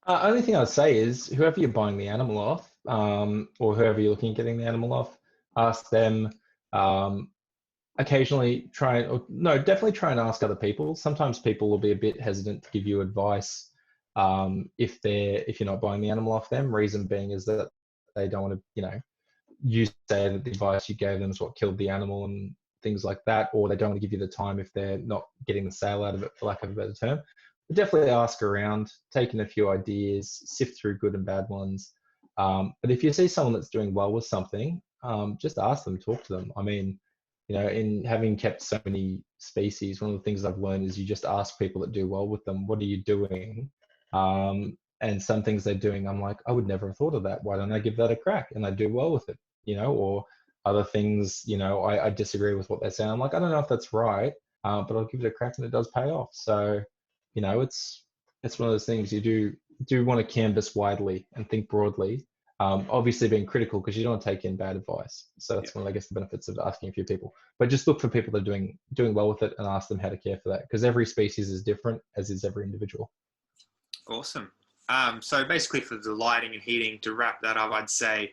S2: Only thing I'd say is whoever you're buying the animal off, or whoever you're looking at getting the animal off, ask them. Um, Occasionally definitely try and ask other people. Sometimes people will be a bit hesitant to give you advice if you're not buying the animal off them. Reason being is that they don't want to, you say that the advice you gave them is what killed the animal and things like that, or they don't want to give you the time if they're not getting the sale out of it, for lack of a better term. But definitely ask around, take in a few ideas, sift through good and bad ones. But if you see someone that's doing well with something, just ask them, talk to them. I mean, in having kept so many species, one of the things I've learned is you just ask people that do well with them, what are you doing? And some things they're doing, I'm like, I would never have thought of that. Why don't I give that a crack? And I do well with it, or other things, I disagree with what they're saying. I'm like, I don't know if that's right, but I'll give it a crack and it does pay off. So, it's one of those things you do want to canvas widely and think broadly. Obviously being critical because you don't want to take in bad advice. So that's one of, I guess, the benefits of asking a few people. But just look for people that are doing well with it and ask them how to care for that, because every species is different, as is every individual.
S1: Awesome. So basically for the lighting and heating, to wrap that up, I'd say,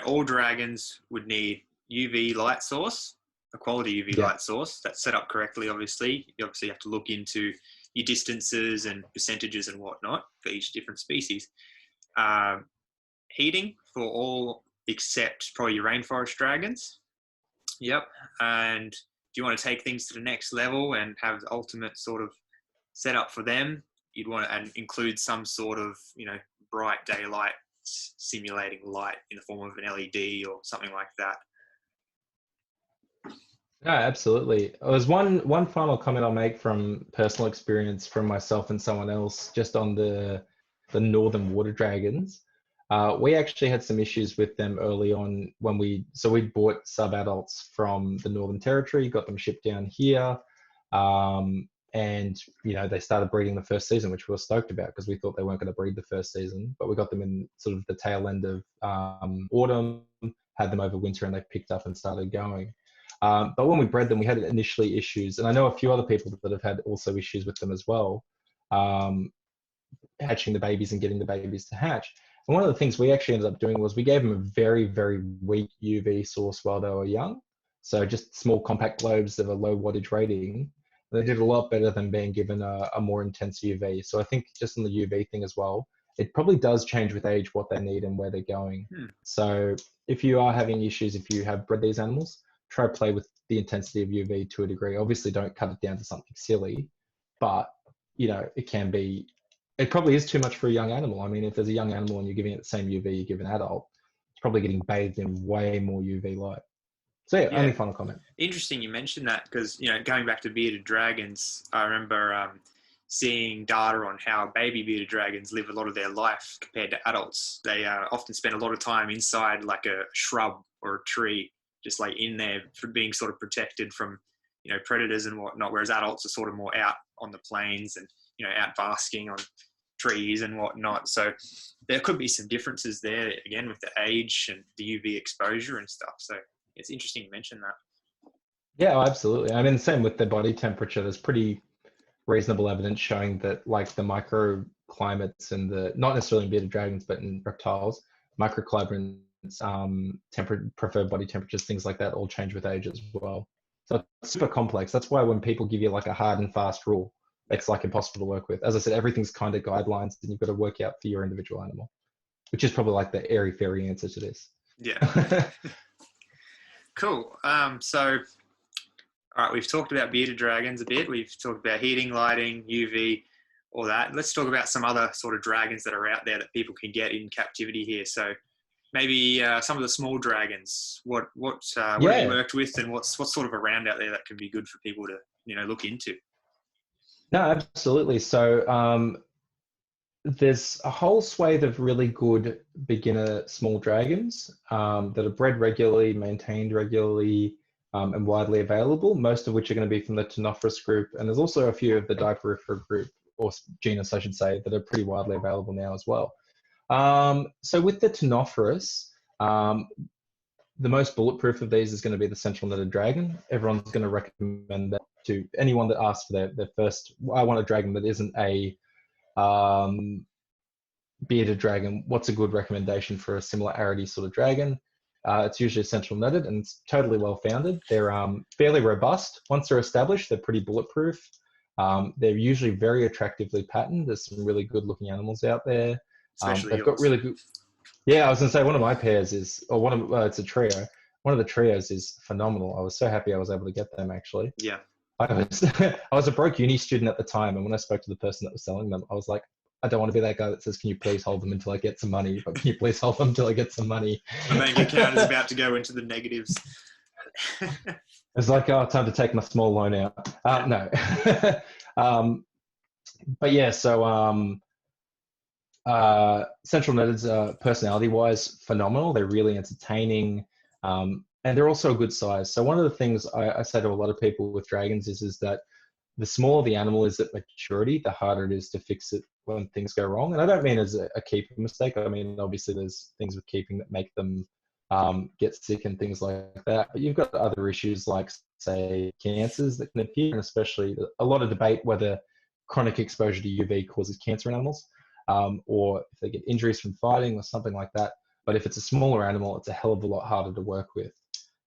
S1: all dragons would need UV light source, a quality UV light source that's set up correctly, obviously. You obviously have to look into your distances and percentages and whatnot for each different species. Heating for all except probably your rainforest dragons. Yep. And if you want to take things to the next level and have the ultimate sort of setup for them, you'd want to include some sort of, bright daylight simulating light in the form of an LED or something like that.
S2: No, absolutely. There's one final comment I'll make from personal experience from myself and someone else, just on the northern water dragons. We actually had some issues with them early on when we bought sub-adults from the Northern Territory, got them shipped down here, and they started breeding the first season, which we were stoked about because we thought they weren't going to breed the first season, but we got them in sort of the tail end of autumn, had them over winter, and they picked up and started going. But when we bred them, we had initially issues, and I know a few other people that have had also issues with them as well, hatching the babies and getting the babies to hatch. And one of the things we actually ended up doing was we gave them a very, very weak UV source while they were young. So just small compact globes of a low wattage rating. They did a lot better than being given a more intense UV. So I think just on the UV thing as well, it probably does change with age what they need and where they're going. So if you are having issues, if you have bred these animals, try to play with the intensity of UV to a degree. Obviously don't cut it down to something silly, but it probably is too much for a young animal. I mean, if there's a young animal and you're giving it the same UV you give an adult, it's probably getting bathed in way more UV light. So yeah, only final comment.
S1: Interesting you mentioned that because, going back to bearded dragons, I remember seeing data on how baby bearded dragons live a lot of their life compared to adults. They often spend a lot of time inside like a shrub or a tree, just like in there for being sort of protected from, predators and whatnot, whereas adults are sort of more out on the plains and, out basking on trees and whatnot. So there could be some differences there, again, with the age and the UV exposure and stuff. So it's interesting you mentioned that.
S2: Yeah, absolutely. I mean, same with the body temperature. There's pretty reasonable evidence showing that, like, the microclimates and not necessarily in bearded dragons, but in reptiles, microclimates, preferred body temperatures, things like that all change with age as well. So it's super complex. That's why when people give you like a hard and fast rule, it's like impossible to work with. As I said, everything's kind of guidelines and you've got to work out for your individual animal, which is probably like the airy-fairy answer to this.
S1: Yeah. Cool. So, all right, we've talked about bearded dragons a bit. We've talked about heating, lighting, UV, all that. Let's talk about some other sort of dragons that are out there that people can get in captivity here. So maybe some of the small dragons. What have you worked with, and what's sort of around out there that can be good for people to look into?
S2: No, absolutely. So there's a whole swathe of really good beginner small dragons that are bred regularly, maintained regularly, and widely available, most of which are going to be from the Ctenophorus group. And there's also a few of the Diporifera group, or genus, I should say, that are pretty widely available now as well. So with the Ctenophorus, the most bulletproof of these is going to be the central netted dragon. Everyone's going to recommend that to anyone that asks for their first, I want a dragon that isn't a bearded dragon, what's a good recommendation for a similarity sort of dragon? It's usually central netted, and it's totally well founded. They're fairly robust. Once they're established, they're pretty bulletproof. They're usually very attractively patterned. There's some really good looking animals out there.
S1: Especially
S2: They've
S1: yours.
S2: got really good. Yeah, I was going to say one of my pairs is, or one of it's a trio. One of the trios is phenomenal. I was so happy I was able to get them actually.
S1: Yeah.
S2: I was a broke uni student at the time, and when I spoke to the person that was selling them, I was like, I don't want to be that guy that says, "Can you please hold them until I get some money?" But can you please hold them until I get some money?
S1: My bank account is about to go into the negatives.
S2: It's like, oh, time to take my small loan out. No. But yeah, so Central Netted's personality-wise, phenomenal. They're really entertaining, and they're also a good size. So one of the things I say to a lot of people with dragons is that the smaller the animal is at maturity, the harder it is to fix it when things go wrong. And I don't mean as a keeping mistake. I mean, obviously there's things with keeping that make them get sick and things like that. But you've got other issues like, say, cancers that can appear, and especially a lot of debate whether chronic exposure to UV causes cancer in animals, or if they get injuries from fighting or something like that. But if it's a smaller animal, it's a hell of a lot harder to work with.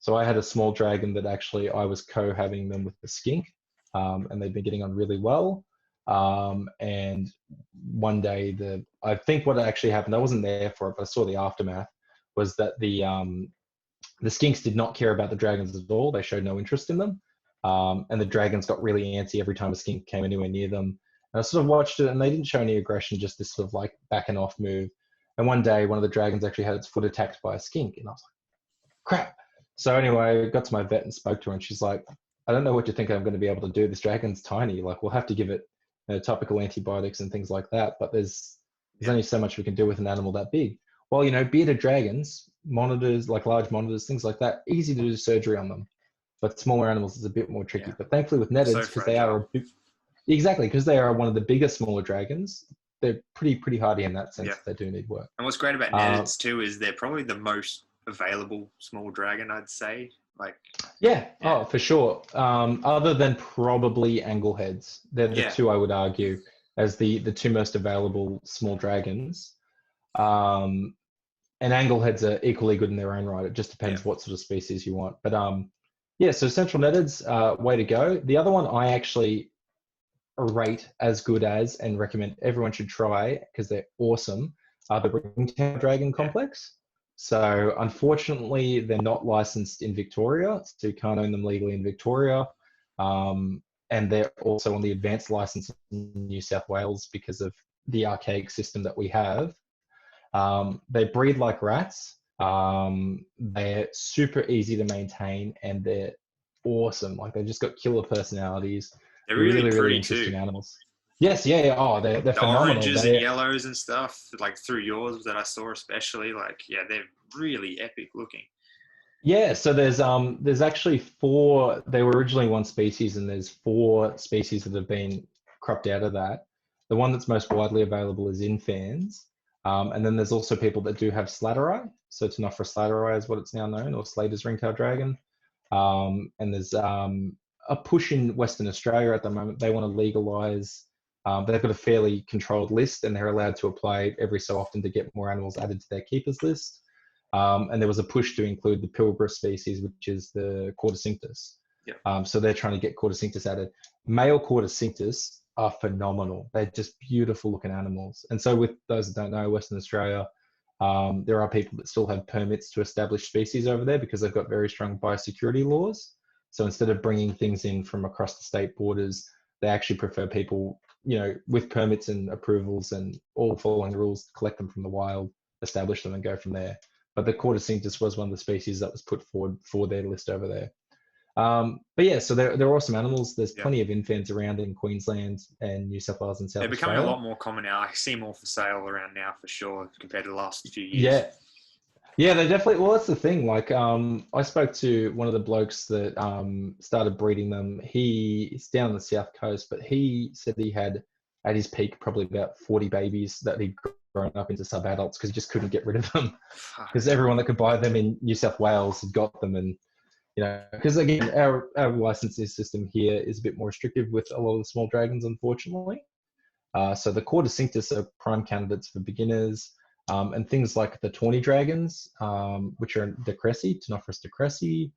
S2: So I had a small dragon that actually I was cohabiting them with the skink, and they've been getting on really well. And one day, I think what actually happened, I wasn't there for it, but I saw the aftermath, was that the skinks did not care about the dragons at all. They showed no interest in them. And the dragons got really antsy every time a skink came anywhere near them. And I sort of watched it, and they didn't show any aggression, just this sort of like back and off move. And one day, one of the dragons actually had its foot attacked by a skink, and I was like, crap. So anyway, I got to my vet and spoke to her, and she's like, I don't know what you think I'm going to be able to do. This dragon's tiny. Like, we'll have to give it topical antibiotics and things like that. But there's only so much we can do with an animal that big. Well, bearded dragons, monitors, like large monitors, things like that, easy to do surgery on them. But smaller animals is a bit more tricky.
S1: Yeah.
S2: But thankfully with netteds, because they are because they are one of the bigger smaller dragons, they're pretty hardy in that sense. They do need work.
S1: And what's great about netteds too is they're probably the most available small dragon, I'd say.
S2: Oh, for sure. Other than probably angleheads, they're the two I would argue as the two most available small dragons. And angleheads are equally good in their own right. It just depends what sort of species you want. But so central netteds, way to go. The other one I actually rate as good as and recommend everyone should try because they're awesome are the Ringtail Dragon Complex. So unfortunately, they're not licensed in Victoria, so you can't own them legally in Victoria. And they're also on the advanced license in New South Wales because of the archaic system that we have. They breed like rats. They're super easy to maintain, and they're awesome. Like, they've just got killer personalities.
S1: They're really
S2: interesting
S1: too.
S2: Animals. Yes, yeah. Oh, they're phenomenal.
S1: Oranges and yellows and stuff, like through yours that I saw especially, they're really epic looking.
S2: Yeah, so there's actually 4. They were originally one species, and there's 4 species that have been cropped out of that. The one that's most widely available is infans, and then there's also people that do have slateri. So Tenophrus slateri is what it's now known, or Slater's ringtail dragon. And there's a push in Western Australia at the moment. They want to legalise. They've got a fairly controlled list, and they're allowed to apply every so often to get more animals added to their keepers list. And there was a push to include the Pilbara species, which is the Quartosinctus. So they're trying to get Quartosinctus added. Male Quartosinctus are phenomenal. They're just beautiful looking animals. And so with those that don't know, Western Australia, there are people that still have permits to establish species over there because they've got very strong biosecurity laws. So instead of bringing things in from across the state borders, they actually prefer people, with permits and approvals and all following the rules, to collect them from the wild, establish them and go from there. But the Quartosinctus was one of the species that was put forward for their list over there. So they're awesome animals. There's plenty of infants around in Queensland and New South Wales and South Australia.
S1: They're becoming a lot more common now. I see more for sale around now for sure compared to the last few years.
S2: Yeah, they definitely. Well, that's the thing. Like, I spoke to one of the blokes that started breeding them. He's down on the south coast, but he said he had at his peak probably about 40 babies that he'd grown up into sub-adults because he just couldn't get rid of them because everyone that could buy them in New South Wales had got them. And because again, our licensing system here is a bit more restrictive with a lot of the small dragons, unfortunately. So the Cordycinctus are prime candidates for beginners, and things like the tawny dragons, which are the Crested, Ctenophorus decressi,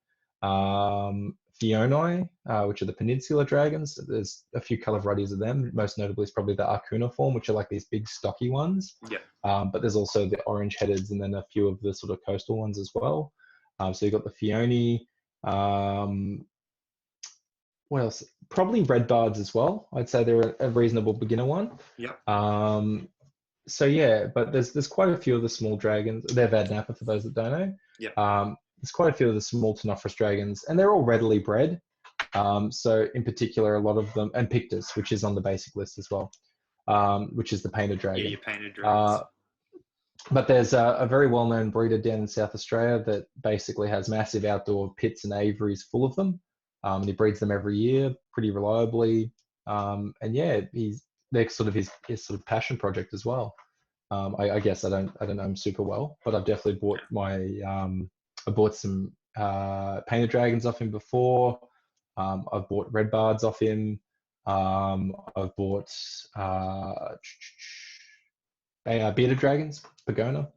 S2: Theoni, which are the peninsula dragons. There's a few color varieties of them. Most notably is probably the Arcuniform, which are like these big stocky ones.
S1: Yeah.
S2: But there's also the orange headeds and then a few of the sort of coastal ones as well. So you've got the Theoni. What else? Probably red bards as well. I'd say they're a reasonable beginner one.
S1: Yeah.
S2: So yeah, but there's quite a few of the small dragons. They're Vadnapper for those that don't know.
S1: Yeah.
S2: There's quite a few of the small Ctenophorus dragons, and they're all readily bred. So in particular, a lot of them, and Pictus, which is on the basic list as well, which is the painted dragon.
S1: Yeah, your painted dragons.
S2: But there's a very well-known breeder down in South Australia that basically has massive outdoor pits and aviaries full of them. And he breeds them every year pretty reliably. And yeah, they're sort of his sort of passion project as well. I guess I don't know him super well, but I've definitely bought I bought some painted dragons off him before. I've bought red bards off him. I've bought bearded dragons, Pagona.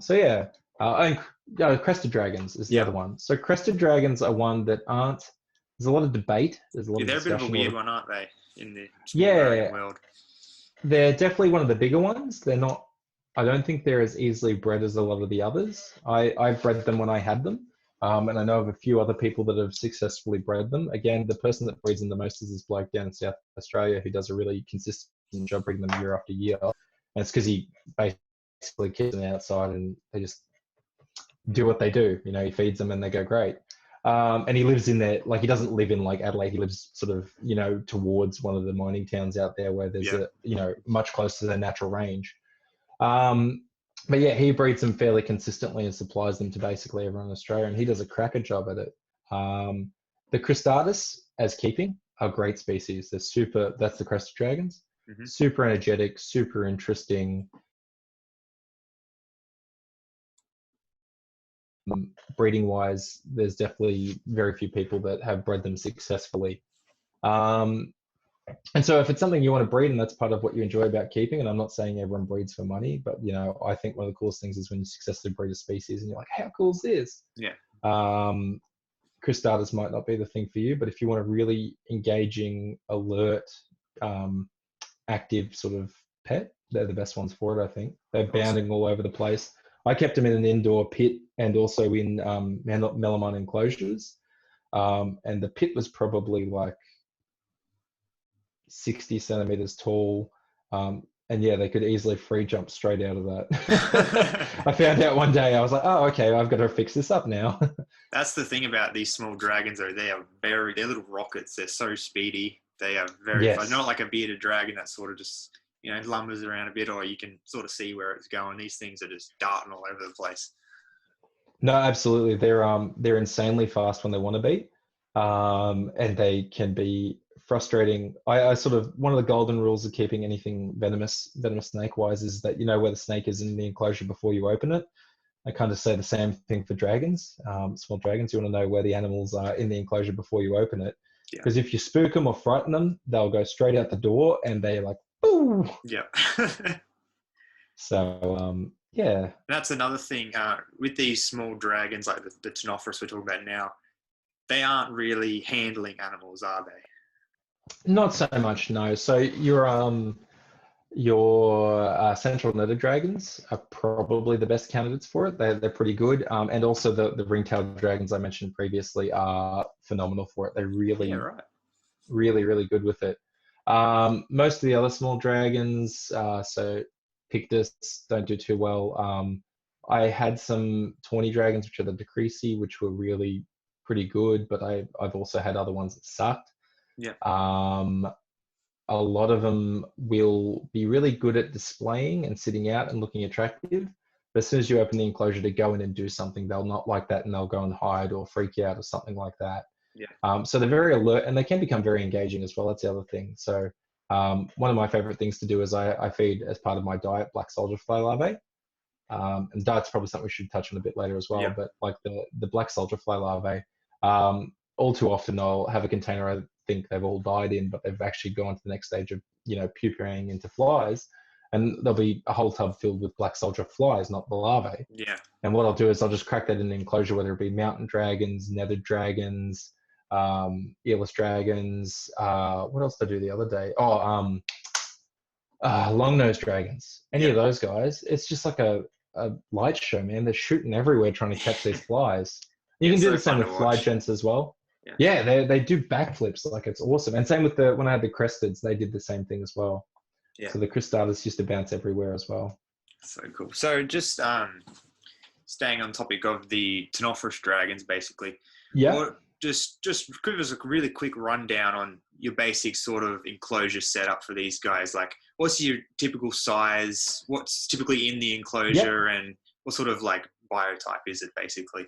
S2: So yeah, I think Crested dragons is the other one. So Crested dragons are one that aren't. There's a lot of debate. There's a lot of
S1: they're
S2: discussion.
S1: a bit of a weird one, aren't they? In the dragon world.
S2: They're definitely one of the bigger ones. They're not. I don't think they're as easily bred as a lot of the others. I bred them when I had them. And I know of a few other people that have successfully bred them. Again, the person that breeds them the most is this bloke down in South Australia who does a really consistent job breeding them year after year. And it's because he basically keeps them outside and they just do what they do. You know, he feeds them and they go great. And he lives in there, like he doesn't live in like Adelaide. He lives sort of, you know, towards one of the mining towns out there where there's much closer to their natural range. But yeah, he breeds them fairly consistently and supplies them to basically everyone in Australia, and he does a cracker job at it. The Cristatus, as keeping, are great species. They're super, that's the Crested dragons. Mm-hmm. Super energetic, super interesting. Breeding wise, there's definitely very few people that have bred them successfully. And so if it's something you want to breed and that's part of what you enjoy about keeping, and I'm not saying everyone breeds for money, but you know, I think one of the coolest things is when you successfully breed a species and you're like, how cool is this?
S1: Yeah.
S2: Cristatus might not be the thing for you, but if you want a really engaging, alert, active sort of pet, they're the best ones for it, I think. They're bounding all over the place. I kept them in an indoor pit and also in melamine enclosures. And the pit was probably like 60 centimeters tall. And yeah, they could easily free jump straight out of that. I found out one day, I was like, oh, okay, I've got to fix this up now.
S1: That's the thing about these small dragons, though. They're little rockets. They're so speedy. They are very fun. Not like a bearded dragon that sort of just, you know, lumbers around a bit, or you can sort of see where it's going. These things are just darting all over the place.
S2: No, absolutely. They're insanely fast when they want to be. And they can be frustrating. I sort of, one of the golden rules of keeping anything venomous snake wise is that you know where the snake is in the enclosure before you open it. I kind of say the same thing for dragons, small dragons. You want to know where the animals are in the enclosure before you open it. Because if you spook them or frighten them, they'll go straight out the door and they're like, boo!
S1: Yeah.
S2: So, yeah.
S1: That's another thing with these small dragons, like the Ctenophorus we're talking about now, they aren't really handling animals, are they?
S2: Not so much, no. So your central netted dragons are probably the best candidates for it. They're pretty good. And also the ring-tailed dragons I mentioned previously are phenomenal for it. They're really, really good with it. Most of the other small dragons, so Pictus, don't do too well. I had some tawny dragons, which are the decressi, which were really pretty good, but I've also had other ones that sucked.
S1: Yeah.
S2: A lot of them will be really good at displaying and sitting out and looking attractive. But as soon as you open the enclosure to go in and do something, they'll not like that and they'll go and hide or freak out or something like that.
S1: Yeah.
S2: So they're very alert and they can become very engaging as well. That's the other thing. So one of my favorite things to do is I feed as part of my diet black soldier fly larvae. And diet's probably something we should touch on a bit later as well. Yeah. But like the black soldier fly larvae, all too often I'll have a container I think they've all died in, but they've actually gone to the next stage of pupaing into flies, and there'll be a whole tub filled with black soldier flies, not the larvae.
S1: Yeah.
S2: And what I'll do is I'll just crack that in an enclosure, whether it be mountain dragons, nether dragons, earless dragons. What else did I do the other day? Long-nosed dragons. Any of those guys. It's just like a light show, man. They're shooting everywhere trying to catch these flies. You can do the same with fly gents as well. Yeah, they do backflips. Like, it's awesome. And same with when I had the Cresteds, they did the same thing as well. Yeah. So the Cristatus used to bounce everywhere as well.
S1: So cool. So just staying on topic of the Ctenophorus dragons, basically.
S2: Yeah.
S1: Just give us a really quick rundown on your basic sort of enclosure setup for these guys. Like, what's your typical size? What's typically in the enclosure, and what sort of like biotype is it, basically?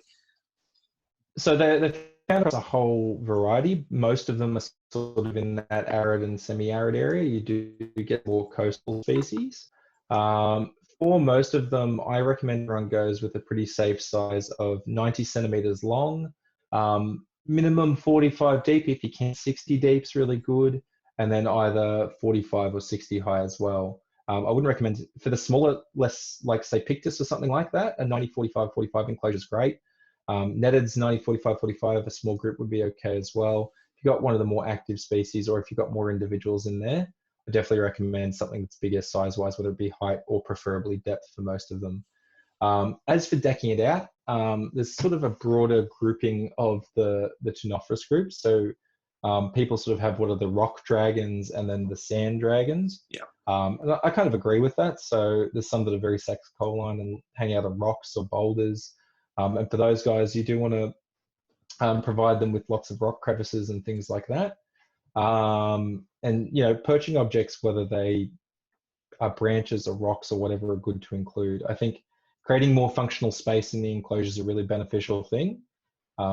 S2: So they're found as a whole variety. Most of them are sort of in that arid and semi-arid area. You do get more coastal species. For most of them, I recommend everyone goes with a pretty safe size of 90 centimeters long, minimum 45 deep. If you can, 60 deep's really good, and then either 45 or 60 high as well. I wouldn't recommend for the smaller, less like say Pictus or something like that. A 90, 45, 45 enclosure is great. Netteds 90, 45, 45, a small group would be okay as well. If you've got one of the more active species, or if you've got more individuals in there, I definitely recommend something that's bigger size-wise, whether it be height or preferably depth for most of them. As for decking it out, there's sort of a broader grouping of the Ctenophorus groups. So people sort of have what are the rock dragons and then the sand dragons.
S1: Yeah.
S2: And I kind of agree with that. So there's some that are very saxocoline and hang out on rocks or boulders. And for those guys, you do want to provide them with lots of rock crevices and things like that. And, perching objects, whether they are branches or rocks or whatever, are good to include. I think creating more functional space in the enclosure is a really beneficial thing.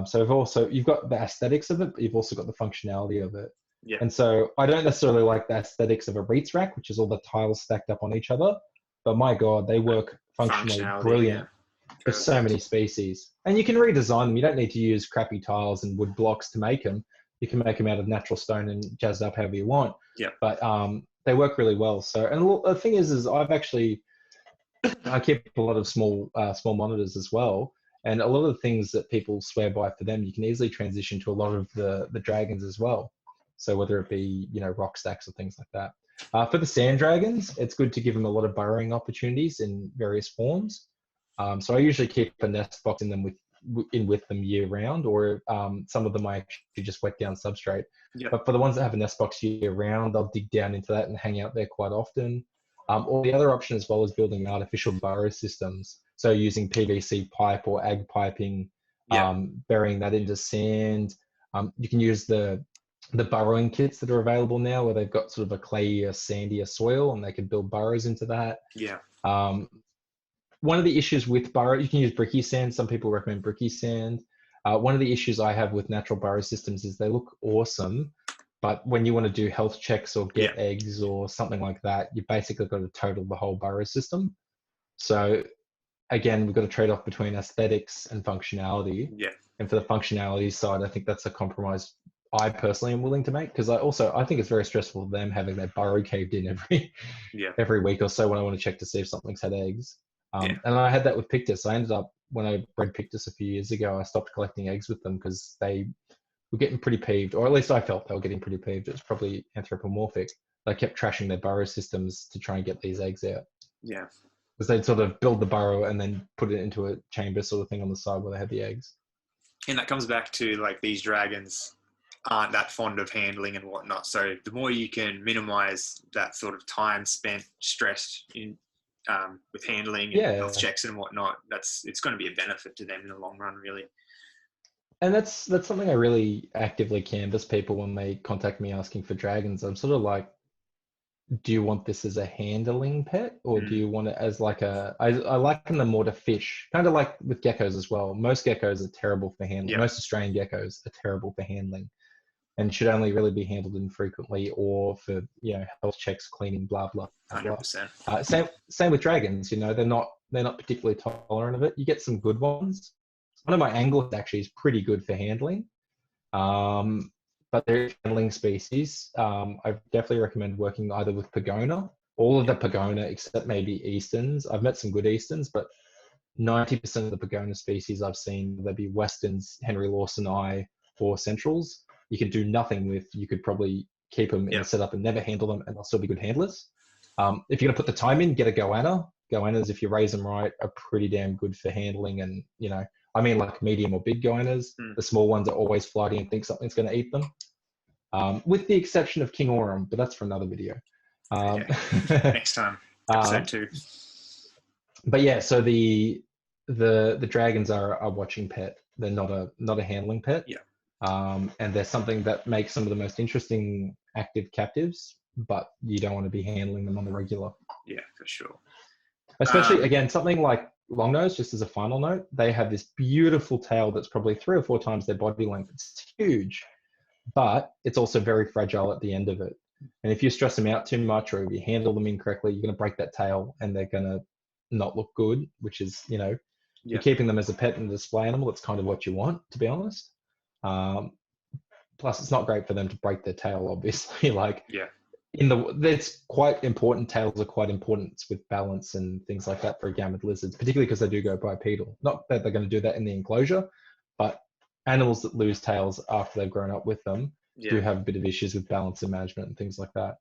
S2: So you've got the aesthetics of it, but you've also got the functionality of it.
S1: Yeah.
S2: And so I don't necessarily like the aesthetics of a Reitz rack, which is all the tiles stacked up on each other, but my God, they work functionally brilliant for so many species. And you can redesign them. You don't need to use crappy tiles and wood blocks to make them. You can make them out of natural stone and jazz it up however you want.
S1: Yeah.
S2: But they work really well. So, and the thing is I keep a lot of small monitors as well. And a lot of the things that people swear by for them, you can easily transition to a lot of the dragons as well. So whether it be, rock stacks or things like that. For the sand dragons, it's good to give them a lot of burrowing opportunities in various forms. So I usually keep a nest box in them with them year round, or some of them I actually just wet down substrate.
S1: Yep.
S2: But for the ones that have a nest box year round, they'll dig down into that and hang out there quite often. Or the other option as well is building artificial burrow systems. So using PVC pipe or ag piping, burying that into sand. You can use the burrowing kits that are available now, where they've got sort of a clayy or sandier soil, and they can build burrows into that.
S1: Yeah.
S2: One of the issues with burrow, you can use bricky sand. Some people recommend bricky sand. One of the issues I have with natural burrow systems is they look awesome, but when you want to do health checks or get eggs or something like that, you basically got to total the whole burrow system. So again, we've got to trade off between aesthetics and functionality.
S1: Yeah. And
S2: for the functionality side, I think that's a compromise I personally am willing to make, because I think it's very stressful for them having their burrow caved in every week or so when I want to check to see if something's had eggs. And I had that with Pictus. I ended up, when I bred Pictus a few years ago, I stopped collecting eggs with them because they were getting pretty peeved, or at least I felt they were getting pretty peeved. It was probably anthropomorphic. They kept trashing their burrow systems to try and get these eggs out.
S1: Yeah.
S2: Because they'd sort of build the burrow and then put it into a chamber sort of thing on the side where they had the eggs.
S1: And that comes back to like these dragons aren't that fond of handling and whatnot. So the more you can minimize that sort of time spent stressed in with handling and health checks and whatnot, it's going to be a benefit to them in the long run, really.
S2: And that's something I really actively canvass people when they contact me asking for dragons. I'm sort of like, do you want this as a handling pet, or do you want it as like I liken them more to fish, kind of like with geckos as well. Most geckos are terrible for handling. Most Australian geckos are terrible for handling and should only really be handled infrequently or for, health checks, cleaning, blah, blah, blah.
S1: 100%.
S2: Same with dragons, they're not particularly tolerant of it. You get some good ones. One of my anglers actually is pretty good for handling. but they're handling species. I definitely recommend working either with Pagona, all of the Pagona except maybe Easterns. I've met some good Easterns, but 90% of the Pagona species I've seen, they'd be Westerns, Henry Lawson I, or Centrals. You could do nothing with. You could probably keep them in the setup and never handle them, and they'll still be good handlers. If you're gonna put the time in, get a goanna. Goannas, if you raise them right, are pretty damn good for handling, and I mean, like medium or big goannas. The small ones are always flighty and think something's going to eat them, with the exception of King Aurum, but that's for another video.
S1: Next time, episode 2.
S2: But yeah, so the dragons are a watching pet. They're not a handling pet.
S1: Yeah.
S2: And they're something that makes some of the most interesting active captives, but you don't want to be handling them on the regular.
S1: Yeah, for sure.
S2: Especially, again, something like longnose, just as a final note, they have this beautiful tail that's probably 3 or 4 times their body length. It's huge, but it's also very fragile at the end of it. And if you stress them out too much, or if you handle them incorrectly, you're going to break that tail and they're going to not look good, which is, you're keeping them as a pet and a display animal. It's kind of what you want, to be honest. Plus, it's not great for them to break their tail, obviously. It's quite important. Tails are quite important with balance and things like that for agamid lizards, particularly because they do go bipedal. Not that they're going to do that in the enclosure, but animals that lose tails after they've grown up with them do have a bit of issues with balance and management and things like that.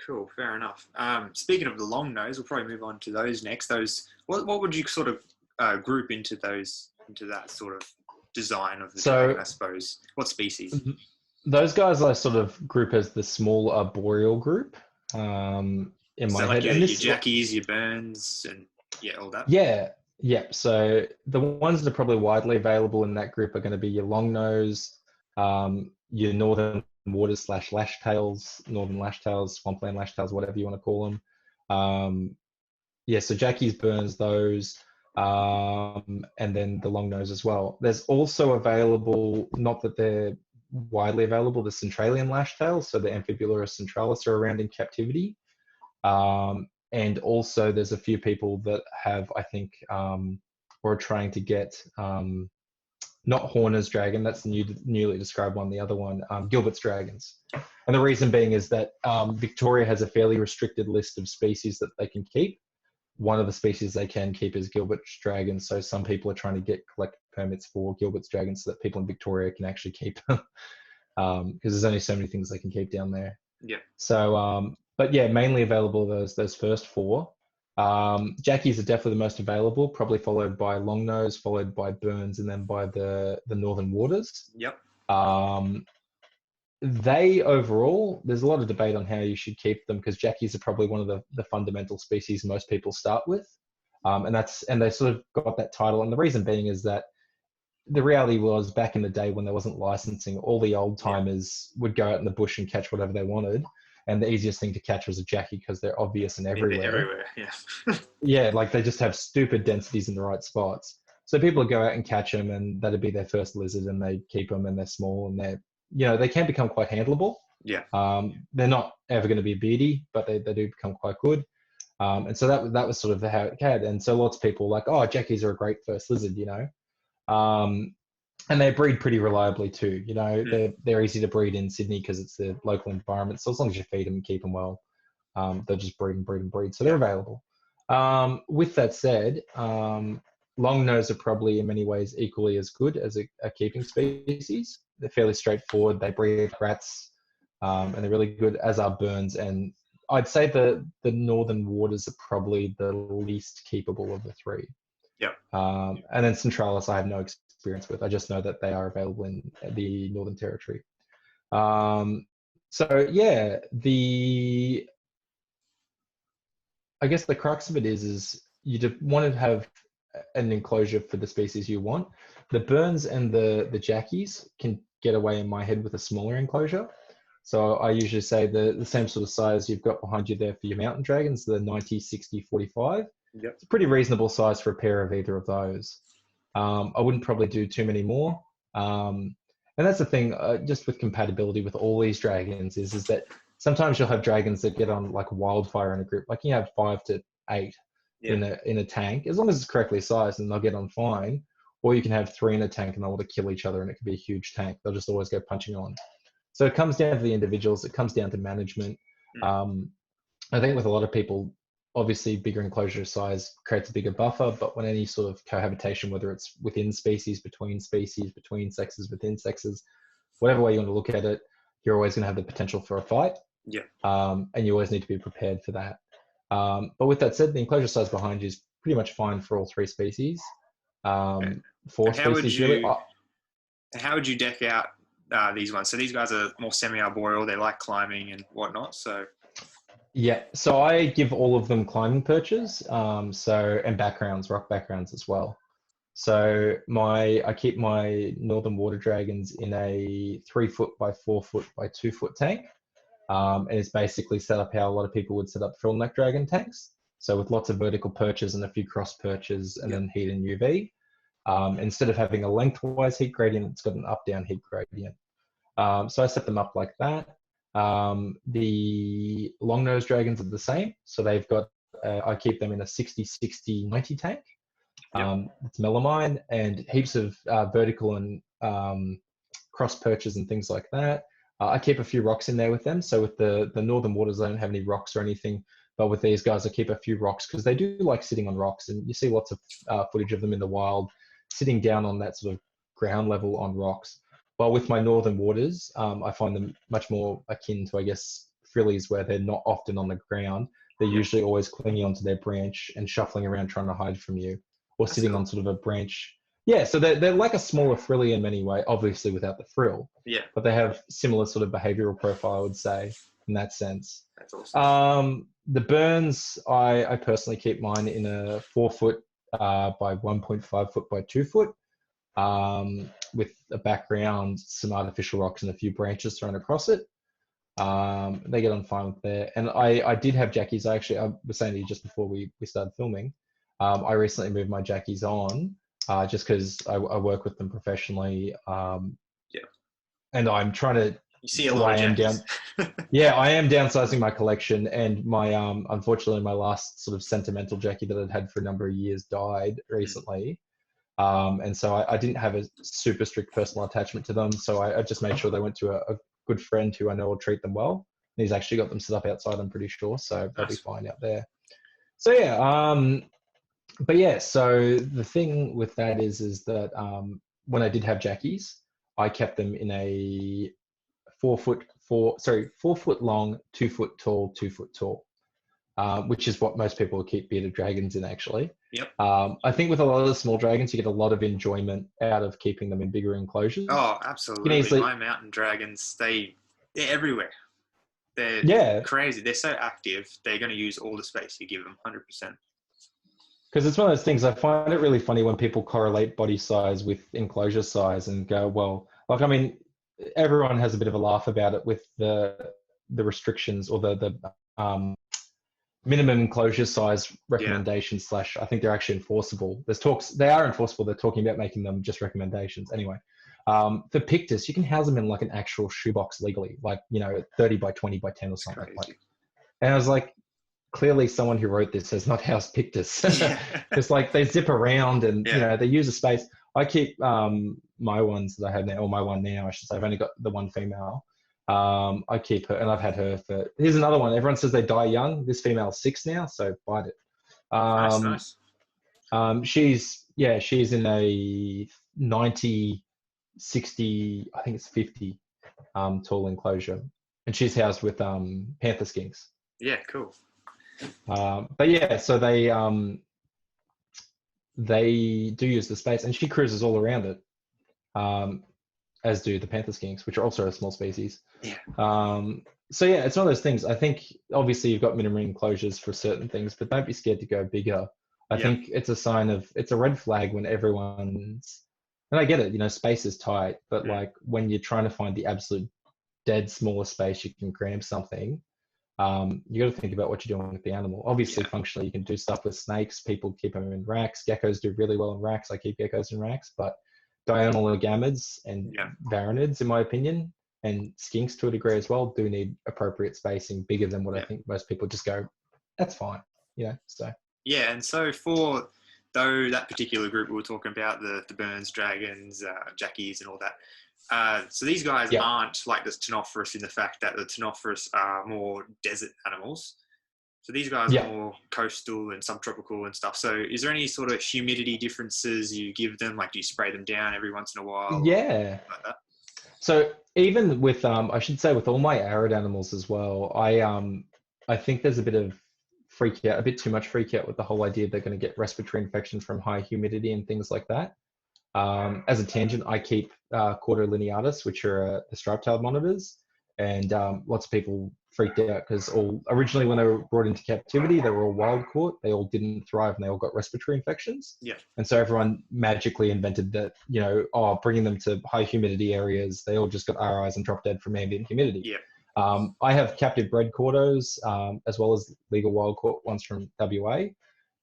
S1: Cool, fair enough. Speaking of the long nose, we'll probably move on to those next. What would you sort of group into that sort of design of the dragon, I suppose? What species?
S2: Those guys I sort of group as the small arboreal group. In my head,
S1: your Jackies, your Burns, and all that.
S2: Yeah. So the ones that are probably widely available in that group are going to be your long nose, your northern waters / lash tails, northern lash tails, swampland lash tails, whatever you want to call them. So Jackies, Burns, those, and then the long nose as well. There's also available, not that they're widely available, the Centralian lash tails, so the Amphibulus centralis are around in captivity. And also there's a few people that have, I think, or are trying to get, not Horner's dragon, that's the newly described one, the other one, Gilbert's dragons. And the reason being is that Victoria has a fairly restricted list of species that they can keep. One of the species they can keep is Gilbert's dragons. So some people are trying to get collect permits for Gilbert's dragons so that people in Victoria can actually keep them. Because there's only so many things they can keep down there.
S1: Yeah.
S2: So, but yeah, mainly available those first 4. Jackies are definitely the most available, probably followed by longnose, followed by Burns, and then by the northern waters.
S1: Yep.
S2: They overall, there's a lot of debate on how you should keep them, because Jackies are probably one of the fundamental species most people start with, and they sort of got that title. And the reason being is that the reality was, back in the day when there wasn't licensing, all the old timers would go out in the bush and catch whatever they wanted. And the easiest thing to catch was a Jackie because they're obvious and everywhere. Yeah, like they just have stupid densities in the right spots. So people would go out and catch them, and that'd be their first lizard, and they keep them, and they're small, and they can become quite handleable.
S1: Yeah.
S2: They're not ever going to be beady, but they do become quite good. And so that was sort of how it had. And so lots of people were like, oh, Jackies are a great first lizard, and they breed pretty reliably too. They're easy to breed in Sydney because it's the local environment. So as long as you feed them and keep them well, they'll just breed and breed and breed. So they're available. With that said, long nose are probably in many ways equally as good as a keeping species. They're fairly straightforward. They breed rats, and they're really good, as are Burns. And I'd say the northern waters are probably the least keepable of the 3.
S1: Yep.
S2: And then Centralis, I have no experience with. I just know that they are available in the Northern Territory. So yeah, I guess the crux of it is you want to have an enclosure for the species you want. The Burns and the Jackies can get away in my head with a smaller enclosure. So I usually say the same sort of size you've got behind you there for your mountain dragons, the 90, 60, 45.
S1: Yep.
S2: It's a pretty reasonable size for a pair of either of those. I wouldn't probably do too many more. And that's the thing, just with compatibility with all these dragons is that sometimes you'll have dragons that get on like wildfire in a group. Like you have 5 to 8 in a tank, as long as it's correctly sized, and they'll get on fine. or you can have 3 in a tank and they'll want to kill each other and it could be a huge tank. They'll just always go punching on. So it comes down to the individuals. It comes down to management. I think with a lot of people, obviously bigger enclosure size creates a bigger buffer, but when any sort of cohabitation, whether it's within species, between sexes, within sexes, whatever way you want to look at it, you're always going to have the potential for a fight.
S1: Yeah.
S2: And you always need to be prepared for that. But with that said, the enclosure size behind you is pretty much fine for all 3 species. 4 species really.
S1: How would you deck out these ones? So these guys are more semi-arboreal. They like climbing and whatnot. So
S2: yeah, so I give all of them climbing perches, and backgrounds, rock backgrounds as well. So I keep my northern water dragons in a 3 foot by 4 foot by 2 foot tank. And it's basically set up how a lot of people would set up frillneck dragon tanks. So with lots of vertical perches and a few cross perches and then heat and UV. Instead of having a lengthwise heat gradient, it's got an up-down heat gradient. So I set them up like that. The long-nosed dragons are the same. So they've got, I keep them in a 60-60-90 tank. It's melamine and heaps of vertical and cross perches and things like that. I keep a few rocks in there with them. So with the northern waters, I don't have any rocks or anything. But with these guys, I keep a few rocks because they do like sitting on rocks. And you see lots of footage of them in the wild, sitting down on that sort of ground level on rocks. While with my northern waters, I find them much more akin to, I guess, frillies, where they're not often on the ground. They're usually always clinging onto their branch and shuffling around trying to hide from you, or sitting on sort of a branch. Yeah, so they're like a smaller frilly in many ways, obviously without the frill.
S1: Yeah.
S2: But they have similar sort of behavioral profile, I would say, in that sense.
S1: That's awesome.
S2: The burns, I personally keep mine in a 4 foot by 1.5 foot by 2 foot, with a background, some artificial rocks and a few branches thrown across it. They get on fine with there. And I did have jackies. I was saying to you just before we started filming, I recently moved my jackies on. Just because I work with them professionally. And I'm trying to.
S1: You see a lot of jackies.
S2: I am downsizing my collection, and my unfortunately my last sort of sentimental jackie that I'd had for a number of years died recently. And so I didn't have a super strict personal attachment to them. So I just made sure they went to a good friend who I know will treat them well. And he's actually got them set up outside, I'm pretty sure. So they'll be fine out there. So yeah. But yeah, so the thing with that is that when I did have jackies, I kept them in a 4 foot long, 2 foot tall, 2 foot tall, which is what most people keep bearded dragons in actually.
S1: Yep.
S2: I think with a lot of the small dragons, you get a lot of enjoyment out of keeping them in bigger enclosures.
S1: Oh, absolutely. My mountain dragons, they're everywhere. They're crazy. They're so active. They're going to use all the space you give them, 100%.
S2: Because it's one of those things, I find it really funny when people correlate body size with enclosure size and go, well, like, I mean, everyone has a bit of a laugh about it with the restrictions or the minimum enclosure size recommendations / I think they're actually enforceable. There's talks, they are enforceable. They're talking about making them just recommendations. Anyway, for Pictus, you can house them in like an actual shoebox legally, like, 30 by 20 by 10 or something like that. And I was like, clearly someone who wrote this has not housed Pictus. It's like they zip around and they use a space. I keep my ones that I have now, or my one now, I should say. I've only got the one female. I keep her, and I've had her for. Here's another one. Everyone says they die young. This female's 6 now, so bite it.
S1: Nice.
S2: She's in a 90, 60, I think it's 50 tall enclosure, and she's housed with panther skinks.
S1: Yeah, cool.
S2: But yeah, so they do use the space, and she cruises all around it, as do the panther skinks, which are also a small species.
S1: Yeah.
S2: So yeah, it's one of those things. I think obviously you've got minimum enclosures for certain things, but don't be scared to go bigger. I think it's a sign of, it's a red flag when everyone's, and I get it, space is tight, but like when you're trying to find the absolute dead smallest space you can cram something, you got to think about what you're doing with the animal. Obviously, functionally, you can do stuff with snakes. People keep them in racks. Geckos do really well in racks. I keep geckos in racks, but diurnal agamids and varanids, in my opinion, and skinks to a degree as well, do need appropriate spacing, bigger than what I think most people just go, that's fine, So.
S1: Yeah, and so for though that particular group we were talking about, the Burns dragons, jackies, and all that. So these guys
S2: Yeah.
S1: aren't like the Ctenophorus in the fact that the Ctenophorus are more desert animals. So these guys are
S2: Yeah.
S1: more coastal and subtropical and stuff. So is there any sort of humidity differences you give them? Like, do you spray them down every once in a while?
S2: Yeah.
S1: Like that?
S2: So even with I should say with all my arid animals as well, I think there's a bit of freak out, a bit too much freak out with the whole idea they're going to get respiratory infections from high humidity and things like that. As a tangent, I keep Cauda lineatus, which are the striped-tailed monitors, and lots of people freaked out because originally when they were brought into captivity, they were all wild caught. They all didn't thrive, and they all got respiratory infections.
S1: Yeah.
S2: And so everyone magically invented that, bringing them to high humidity areas, they all just got RIs and dropped dead from ambient humidity.
S1: Yeah.
S2: I have captive bred caudos as well as legal wild caught ones from WA.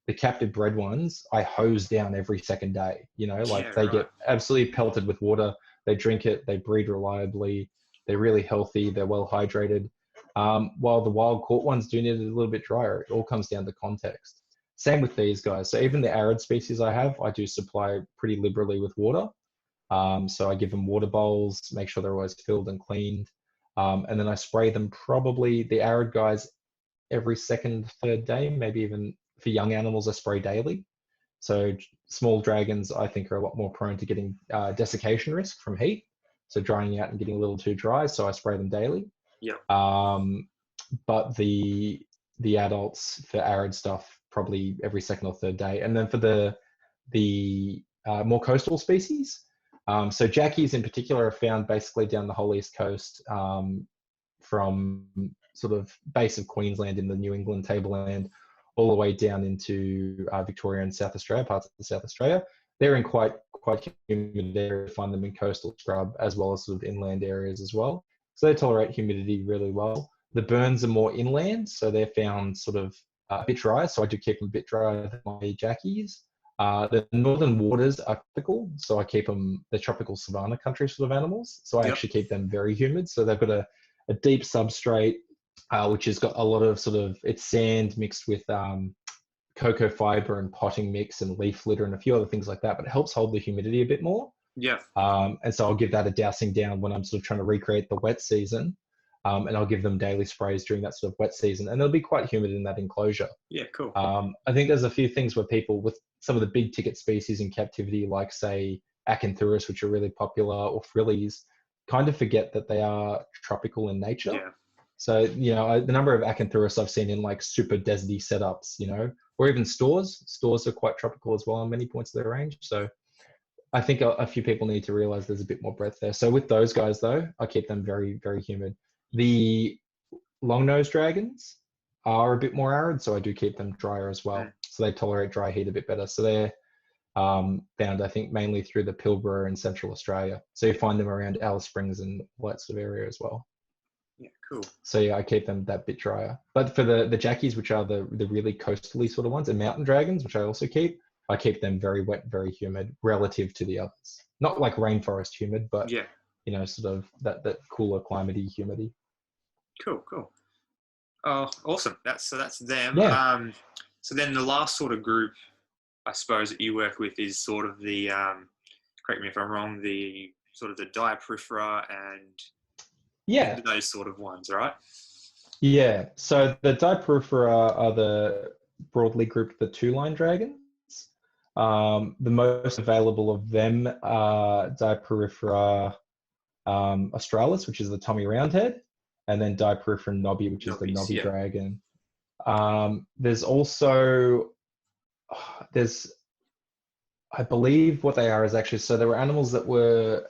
S2: The captive bred ones, I hose down every second day. They get absolutely pelted with water. They drink it. They breed reliably. They're really healthy. They're well hydrated. While the wild caught ones do need it a little bit drier. It all comes down to context. Same with these guys. So even the arid species I have, I do supply pretty liberally with water. So I give them water bowls, make sure they're always filled and cleaned. And then I spray them probably, the arid guys, every second, third day, maybe even for young animals, I spray daily. So small dragons, I think, are a lot more prone to getting desiccation risk from heat. So drying out and getting a little too dry. So I spray them daily.
S1: Yeah.
S2: But the adults for arid stuff, probably every second or third day. And then for the more coastal species, so jackies in particular are found basically down the whole east coast, from sort of base of Queensland in the New England tableland, all the way down into Victoria and South Australia, parts of South Australia. They're in quite humid areas. Find them in coastal scrub as well as sort of inland areas as well. So they tolerate humidity really well. The Burns are more inland, so they're found sort of a bit drier. So I do keep them a bit drier than my jackies. The northern waters are tropical, so I keep them the tropical savanna country sort of animals. So I actually keep them very humid. So they've got a deep substrate, which has got a lot of it's sand mixed with cocoa fiber and potting mix and leaf litter and a few other things like that, but it helps hold the humidity a bit more.
S1: Yeah.
S2: And so I'll give that a dousing down when I'm sort of trying to recreate the wet season. And I'll give them daily sprays during that sort of wet season, and they'll be quite humid in that enclosure.
S1: Yeah, cool.
S2: I think there's a few things where people with some of the big ticket species in captivity, like say Acanthurus, which are really popular, or frillies, kind of forget that they are tropical in nature.
S1: Yeah.
S2: So, the number of Acanthurus I've seen in like super deserty setups, or even stores are quite tropical as well on many points of their range. So I think a few people need to realize there's a bit more breadth there. So with those guys though, I keep them very, very humid. The long-nosed dragons are a bit more arid, so I do keep them drier as well. So they tolerate dry heat a bit better. So they're found, I think, mainly through the Pilbara in Central Australia. So you find them around Alice Springs and that sort of area as well.
S1: Yeah, cool.
S2: So yeah, I keep them that bit drier. But for the jackies, which are the really coastally sort of ones, and mountain dragons, which I also keep, I keep them very wet, very humid relative to the others. Not like rainforest humid, but sort of that cooler climatey humidity.
S1: Cool. Oh, awesome. That's them.
S2: Yeah.
S1: So then the last sort of group, I suppose, that you work with is sort of the, correct me if I'm wrong, the sort of the Diaporifera and those sort of ones, right?
S2: Yeah. So the Diaporifera are the broadly grouped the two-line dragons. The most available of them are Diaporifera australis, which is the Tommy Roundhead, and then Diaporifera Nobbi, which is the Nobbi dragon. There's also, I believe what they are is actually, so there were animals that were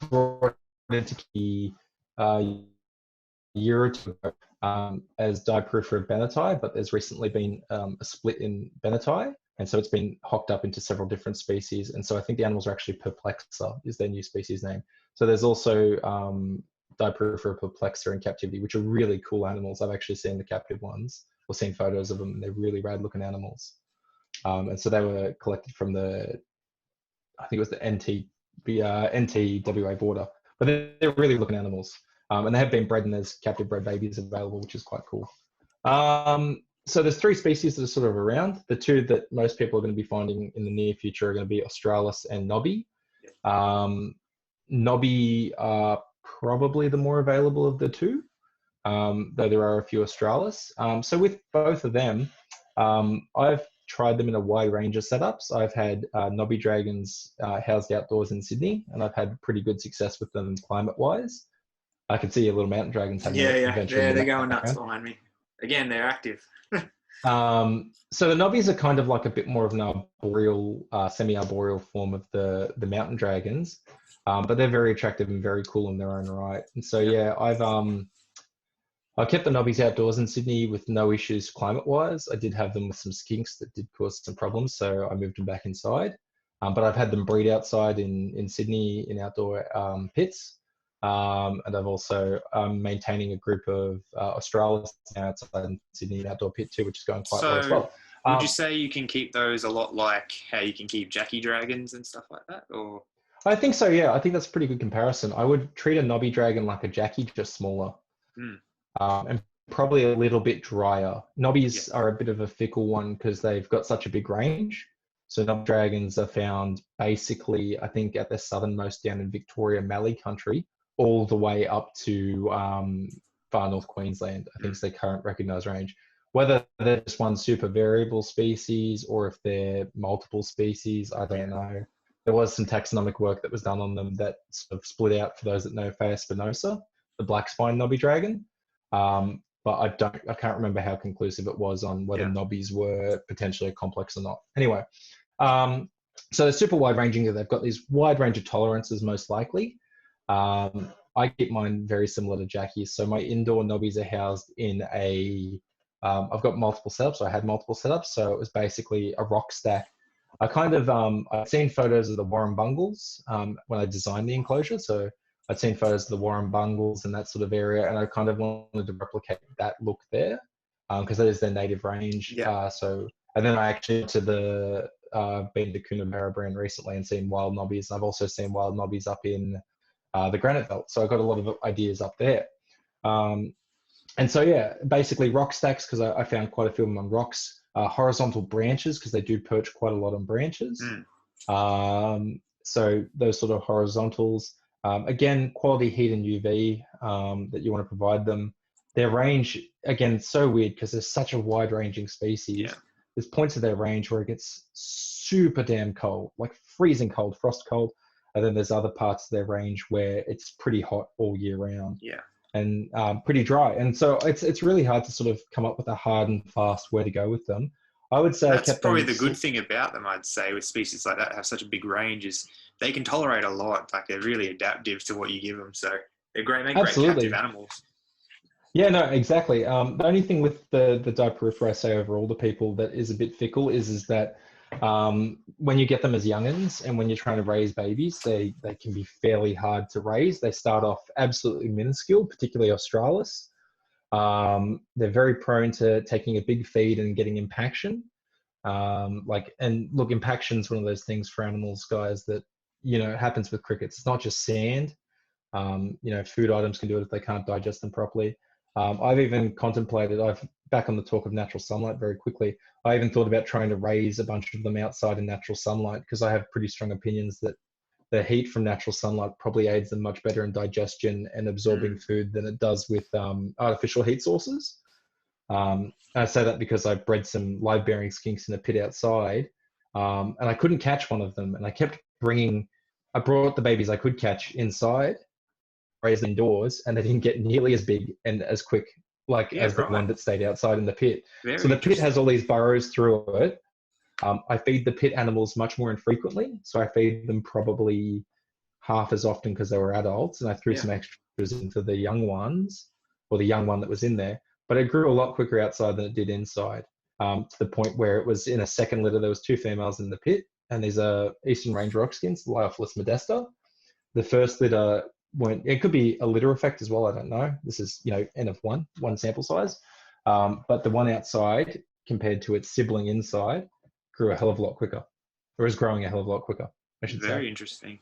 S2: brought into the year or two ago as Diaporifera benetai, but there's recently been a split in benetai, and so it's been hocked up into several different species. And so I think the animals are actually Perplexa is their new species name. So there's also Diaporifera perplexa in captivity, which are really cool animals. I've actually seen the captive ones or seen photos of them, and they're really rad looking animals. And so they were collected from I think it was the NTWA border, but they're really looking animals. And they have been bred, and there's captive bred babies available, which is quite cool. So there's three species that are sort of around. The two that most people are going to be finding in the near future are going to be Australis and Nobbi. Nobbi are probably the more available of the two, though there are a few Australis. So with both of them, I've tried them in a wide range of setups. I've had Nobbi dragons housed outdoors in Sydney, and I've had pretty good success with them climate-wise. I can see your little mountain dragons having
S1: Yeah,
S2: an
S1: yeah,
S2: adventure in the
S1: they're going nuts
S2: background.
S1: behind me. Again, they're active.
S2: So the Nobbis are kind of like a bit more of an arboreal, semi-arboreal form of the mountain dragons, but they're very attractive and very cool in their own right. And so yeah, I've kept the Nobbis outdoors in Sydney with no issues climate-wise. I did have them with some skinks that did cause some problems, so I moved them back inside. But I've had them breed outside in Sydney in outdoor pits. And I've also maintaining a group of Australis outside in Sydney outdoor pit too, which is going quite well as
S1: So
S2: well.
S1: would you say you can keep those a lot like how you can keep Jackie dragons and stuff like that? Or
S2: I think so, yeah. I think that's a pretty good comparison. I would treat a Nobby dragon like a Jackie, just smaller. And probably a little bit drier. Nobbies are a bit of a fickle one because they've got such a big range. So Nobby dragons are found basically, I think, at their southernmost down in Victoria, Mallee country, all the way up to far north Queensland, I think is their current recognised range. Whether they're just one super variable species or if they're multiple species, I don't know. There was some taxonomic work that was done on them that sort of split out, for those that know, Phaya spinosa, the black spine Nobby dragon. But I can't remember how conclusive it was on whether Nobbies were potentially a complex or not. Anyway, so they're super wide ranging. They've got these wide range of tolerances, most likely. I keep mine very similar to Jackie's. So my indoor Nobbies are housed in I've got multiple setups. So I had multiple setups. So it was basically a rock stack. I'd seen photos of the Warrumbungles when I designed the enclosure. So I'd seen photos of the Warrumbungles and that sort of area, and I kind of wanted to replicate that look there because that is their native range. And then I actually went to been to Coonabarra brand recently and seen wild Nobbies. I've also seen wild Nobbies up in the Granite Belt. So I got a lot of ideas up there. And so, yeah, basically rock stacks because I found quite a few of them on rocks, horizontal branches because they do perch quite a lot on branches. So those sort of horizontals. Again, quality heat and UV that you want to provide them. Their range, again, so weird because there's such a wide-ranging species. There's points of their range where it gets super damn cold, like freezing cold, frost cold. And then there's other parts of their range where it's pretty hot all year round. And pretty dry. And so it's really hard to sort of come up with a hard and fast way to go with them. I would say
S1: that's probably the good thing about them, I'd say, with species like that have such a big range is they can tolerate a lot. Like they're really adaptive to what you give them. So they're great, great captive animals.
S2: Yeah, no, exactly. The only thing with the Diperifera, I say overall to people that is a bit fickle is that when you get them as youngins and when you're trying to raise babies, they can be fairly hard to raise. They start off absolutely minuscule, particularly Australis. They're very prone to taking a big feed and getting impaction. And look, impaction is one of those things for animals, guys, that, it happens with crickets. It's not just sand. Food items can do it if they can't digest them properly. I've even contemplated, back on the talk of natural sunlight very quickly, I even thought about trying to raise a bunch of them outside in natural sunlight because I have pretty strong opinions that the heat from natural sunlight probably aids them much better in digestion and absorbing food than it does with artificial heat sources. I say that because I bred some live-bearing skinks in a pit outside and I couldn't catch one of them. And I brought the babies I could catch inside, raised indoors, and they didn't get nearly as big and as quick as the one that stayed outside in the pit. So the pit has all these burrows through it. I feed the pit animals much more infrequently. So I feed them probably half as often because they were adults, and I threw some extras into the young ones, or the young one that was in there. But it grew a lot quicker outside than it did inside, to the point where it was in a second litter. There was 2 females in the pit, and these are Eastern Range rockskins, Lyophilus modesta. The first litter it could be a litter effect as well. I don't know. This is, N of one sample size. But the one outside compared to its sibling inside grew a hell of a lot quicker, or is growing a hell of a lot quicker, I should say.
S1: Very interesting.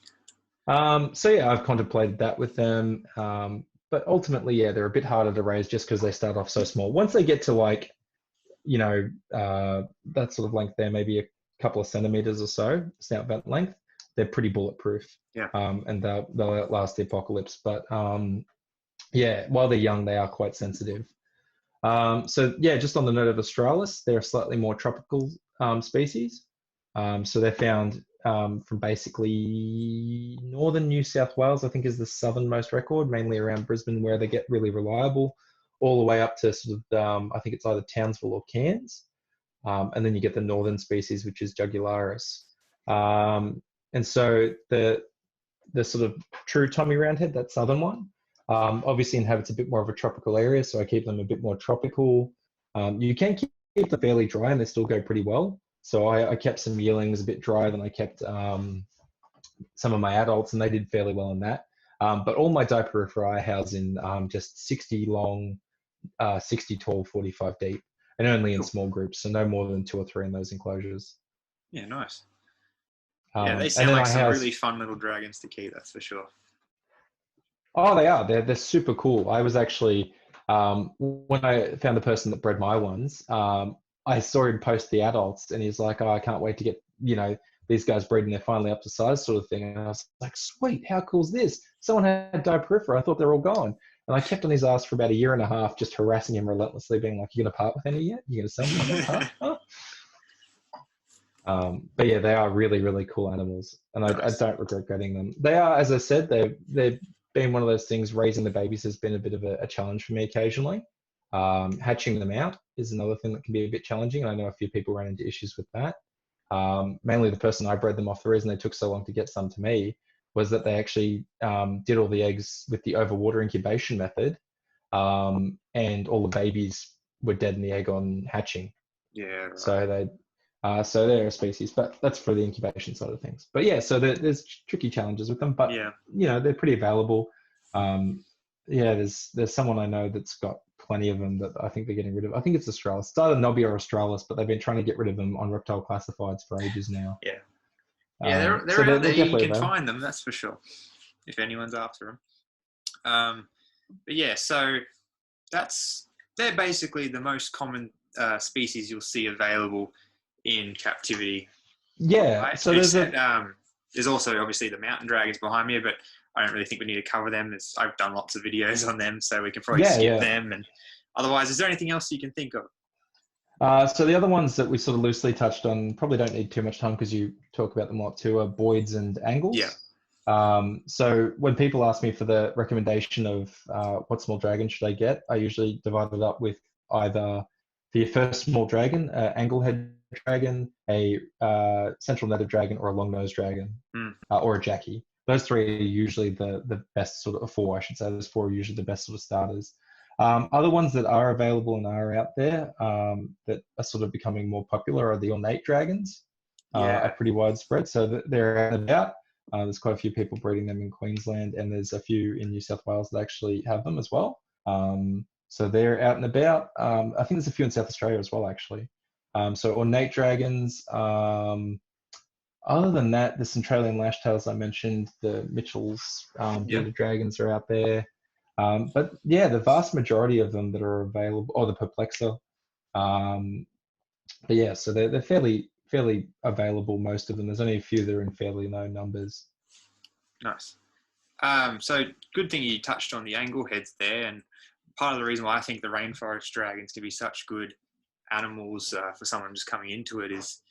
S2: So yeah, I've contemplated that with them. But ultimately, yeah, they're a bit harder to raise just because they start off so small. Once they get to that sort of length there, maybe a couple of centimeters or so, snout vent length, they're pretty bulletproof.
S1: Yeah.
S2: And they'll outlast the apocalypse. But yeah, while they're young, they are quite sensitive. So yeah, just on the note of Australis, they're a slightly more tropical species. So they're found from basically northern New South Wales, I think is the southernmost record, mainly around Brisbane, where they get really reliable, all the way up to sort of, I think it's either Townsville or Cairns. And then you get the northern species, which is Jugularis. And so the sort of true Tommy Roundhead, that southern one, obviously inhabits a bit more of a tropical area, so I keep them a bit more tropical. You can keep them fairly dry and they still go pretty well. So I kept some yearlings a bit drier than I kept some of my adults, and they did fairly well in that. But all my Diaperifera I house in just 60 long, 60 tall, 45 deep, and only in small groups, so no more than 2 or 3 in those enclosures.
S1: Yeah, nice. Yeah, they sound like some really fun little dragons to keep, that's for sure.
S2: Oh, they are. They're super cool. I was actually, when I found the person that bred my ones, I saw him post the adults, and he's like, "Oh, I can't wait to get, these guys breeding. They're finally up to size," sort of thing. And I was like, "Sweet, how cool is this?" Someone had Diaperifera. I thought they're all gone. And I kept on his ass for about a year and a half, just harassing him relentlessly, being like, "You gonna part with any yet? You gonna sell them?" But yeah, they are really, really cool animals, and I don't regret getting them. They are, as I said, they've been one of those things. Raising the babies has been a bit of a challenge for me occasionally. Hatching them out is another thing that can be a bit challenging. I know a few people ran into issues with that. Mainly the person I bred them off, the reason they took so long to get some to me was that they actually did all the eggs with the overwater incubation method, and all the babies were dead in the egg on hatching.
S1: Yeah. Right.
S2: So they're a species, but that's for the incubation side of things. But yeah, so there's tricky challenges with them, but they're pretty available. There's someone I know that's got plenty of them that I think they're getting rid of. I think it's Australis. It's either Nobbi or Australis, but they've been trying to get rid of them on reptile classifieds for ages now.
S1: Yeah. Yeah, they're out there. You can find them, that's for sure, if anyone's after them. But yeah, so they're basically the most common species you'll see available in captivity.
S2: Yeah.
S1: Right?
S2: So
S1: there's also obviously the mountain dragons behind me, but I don't really think we need to cover them. I've done lots of videos on them, so we can probably skip them. And otherwise, is there anything else you can think of?
S2: So the other ones that we sort of loosely touched on, probably don't need too much time because you talk about them a lot too, are boids and angles.
S1: Yeah.
S2: So when people ask me for the recommendation of what small dragon should I get, I usually divide it up with either for your first small dragon, anglehead dragon, a central netted dragon, or a long-nosed dragon, or a jackie. Those 3 are usually the best sort of 4, I should say. Those 4 are usually the best sort of starters. Other ones that are available and are out there that are sort of becoming more popular are the ornate dragons. Are pretty widespread. So they're out and about. There's quite a few people breeding them in Queensland, and there's a few in New South Wales that actually have them as well. So they're out and about. I think there's a few in South Australia as well, actually. So ornate dragons. Other than that, the Centralian lashtails I mentioned, the Mitchell's bearded dragons are out there. But yeah, the vast majority of them that are available, or the perplexer. But yeah, so they're fairly available, most of them. There's only a few that are in fairly low numbers.
S1: Nice. So good thing you touched on the angleheads there, and part of the reason why I think the rainforest dragons can be such good animals for someone just coming into it is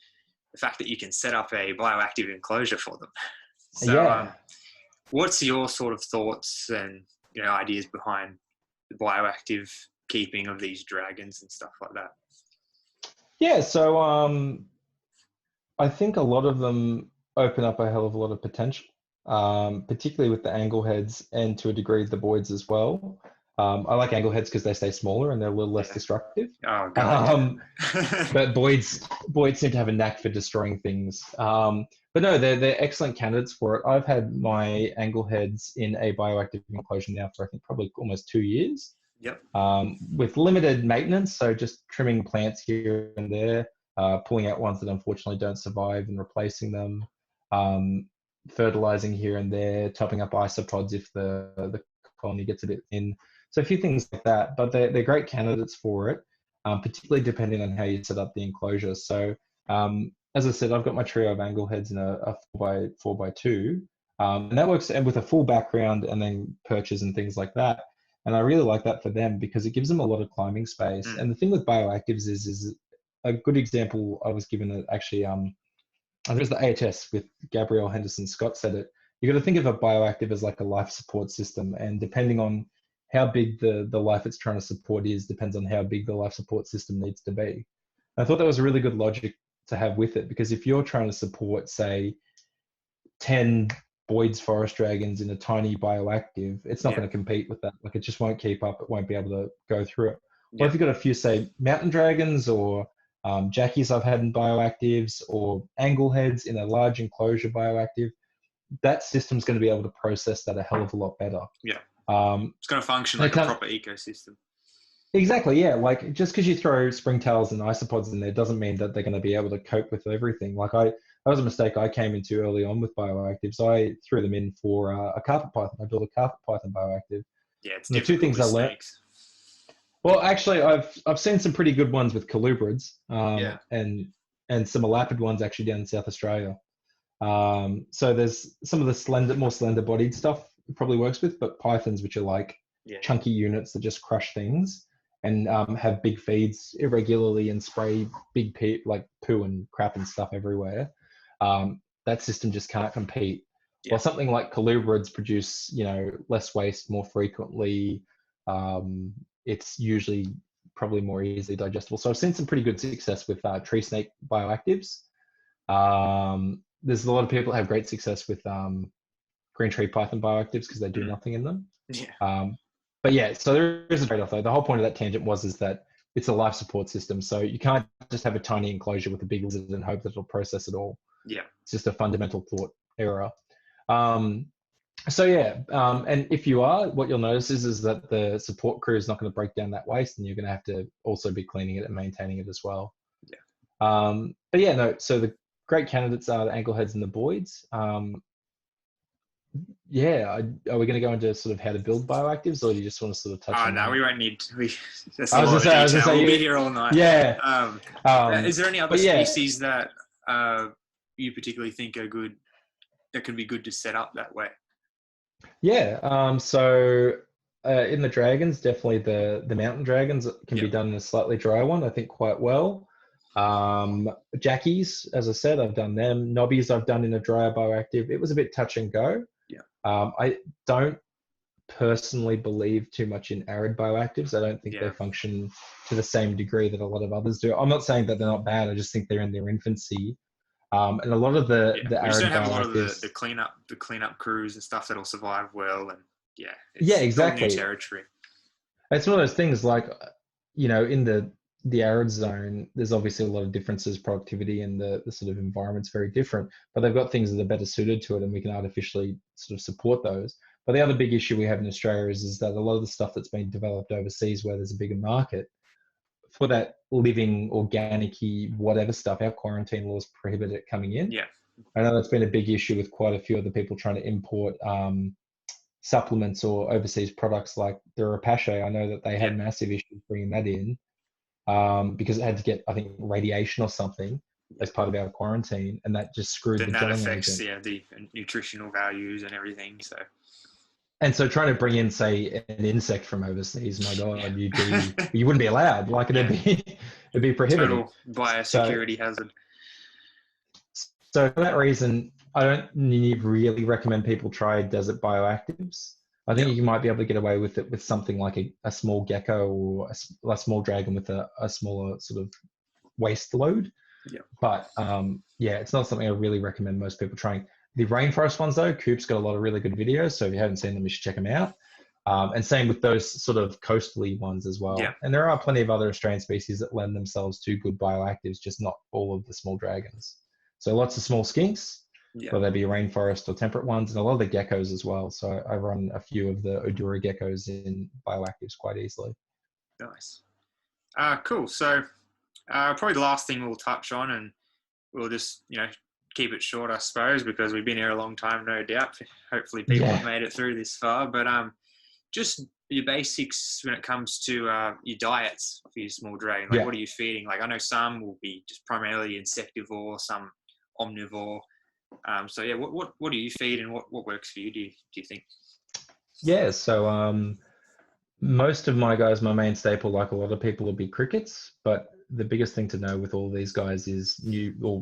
S1: the fact that you can set up a bioactive enclosure for them. So what's your sort of thoughts and ideas behind the bioactive keeping of these dragons and stuff like that?
S2: Yeah, so I think a lot of them open up a hell of a lot of potential, particularly with the angleheads and to a degree the boids as well. I like angleheads because they stay smaller and they're a little less destructive.
S1: Oh, God.
S2: But boids seem to have a knack for destroying things. But no, they're excellent candidates for it. I've had my angleheads in a bioactive enclosure now for I think probably almost 2 years.
S1: Yep.
S2: With limited maintenance, so just trimming plants here and there, pulling out ones that unfortunately don't survive and replacing them, fertilizing here and there, topping up isopods if the colony gets a bit thin. So a few things like that, but they're great candidates for it. particularly depending on how you set up the enclosure. So as I said, I've got my trio of angleheads in a 4x2, and that works, and with a full background and then perches and things like that. And I really like that for them because it gives them a lot of climbing space. And the thing with bioactives is a good example I was given actually, I think it was the AHS with Gabrielle Henderson Scott said it. You got to think of a bioactive as like a life support system, and depending on how big the life it's trying to support is, depends on how big the life support system needs to be. And I thought that was a really good logic to have with it, because if you're trying to support, say, 10 Boyd's forest dragons in a tiny bioactive, it's not going to compete with that. Like, it just won't keep up. It won't be able to go through it. Or if you've got a few, say, mountain dragons or jackies I've had in bioactives, or angleheads in a large enclosure bioactive, that system's going to be able to process that a hell of a lot better.
S1: Yeah. It's going to function like a proper ecosystem.
S2: Exactly, yeah. Like, just because you throw springtails and isopods in there doesn't mean that they're going to be able to cope with everything. Like, that was a mistake I came into early on with bioactives. I threw them in for a carpet python. I built a carpet python bioactive.
S1: Yeah, it's
S2: and the two things I learned. Well, actually, I've seen some pretty good ones with colubrids, and some elapid ones actually down in South Australia. So there's some of the more slender bodied stuff it probably works with, but pythons, which are like chunky units that just crush things and have big feeds irregularly and spray big poo and crap and stuff everywhere. That system just can't compete. While something like colubrids produce, less waste more frequently, it's usually probably more easily digestible. So I've seen some pretty good success with tree snake bioactives. There's a lot of people that have great success with green tree python bioactives because they do nothing in them. But yeah, so there is a trade-off though. The whole point of that tangent is that it's a life support system. So you can't just have a tiny enclosure with a big lizard and hope that it'll process it all.
S1: Yeah.
S2: It's just a fundamental thought error. And if you are, what you'll notice is that the support crew is not going to break down that waste, and you're going to have to also be cleaning it and maintaining it as well. So the great candidates are the angleheads and the Boyds. Are we going to go into sort of how to build bioactives, or do you just want to sort of touch on that?
S1: No, we won't need to. That's a lot of detail. We'll be here all night.
S2: Yeah.
S1: Is there any other species that you particularly think are good, that could be good to set up that way?
S2: Yeah. So in the dragons, definitely the mountain dragons can be done in a slightly dry one, I think, quite well. Jackies, as I said, I've done them. Nobbis I've done in a drier bioactive. It was a bit touch and go. I don't personally believe too much in arid bioactives. I don't think they function to the same degree that a lot of others do. I'm not saying that they're not bad. I just think they're in their infancy. And a lot of the
S1: we
S2: arid
S1: just don't have
S2: bioactives,
S1: a lot of the cleanup crews and stuff that'll survive well. And
S2: exactly.
S1: New territory.
S2: It's one of those things like, in the arid zone, there's obviously a lot of differences, productivity, and the sort of environment's very different, but they've got things that are better suited to it, and we can artificially sort of support those. But the other big issue we have in Australia is that a lot of the stuff that's been developed overseas, where there's a bigger market for that living, organic-y, whatever stuff, our quarantine laws prohibit it coming in. I know that's been a big issue with quite a few of the people trying to import supplements or overseas products like the Rapache. I know that they had massive issues bringing that in. Because it had to get, I think, radiation or something as part of our quarantine, and that just screwed the gelling agent.
S1: That affects the nutritional values and everything.
S2: So trying to bring in, say, an insect from overseas, my God, you wouldn't be allowed. Like, it'd be prohibited.
S1: Total biosecurity hazard.
S2: So for that reason, I don't really recommend people try desert bioactives. I think you might be able to get away with it with something like a small gecko or a small dragon with a smaller sort of waste load. But it's not something I really recommend most people trying. The rainforest ones though, Coop's got a lot of really good videos, so if you haven't seen them, you should check them out. And same with those sort of coastally ones as well. And there are plenty of other Australian species that lend themselves to good bioactives, just not all of the small dragons. So lots of small skinks, whether they be rainforest or temperate ones, and a lot of the geckos as well. So I run a few of the Odura geckos in bioactives quite easily.
S1: Nice. Cool. So probably the last thing we'll touch on, and we'll just, keep it short, I suppose, because we've been here a long time, no doubt. Hopefully people have made it through this far. But just your basics when it comes to your diets for your small dragon. Like,
S2: Yeah.
S1: what are you feeding? Like, I know some will be just primarily insectivore, some omnivore. So yeah, what do you feed, and what works for you? Do you think?
S2: Yeah. So most of my guys, my main staple, like a lot of people, will be crickets. But the biggest thing to know with all these guys is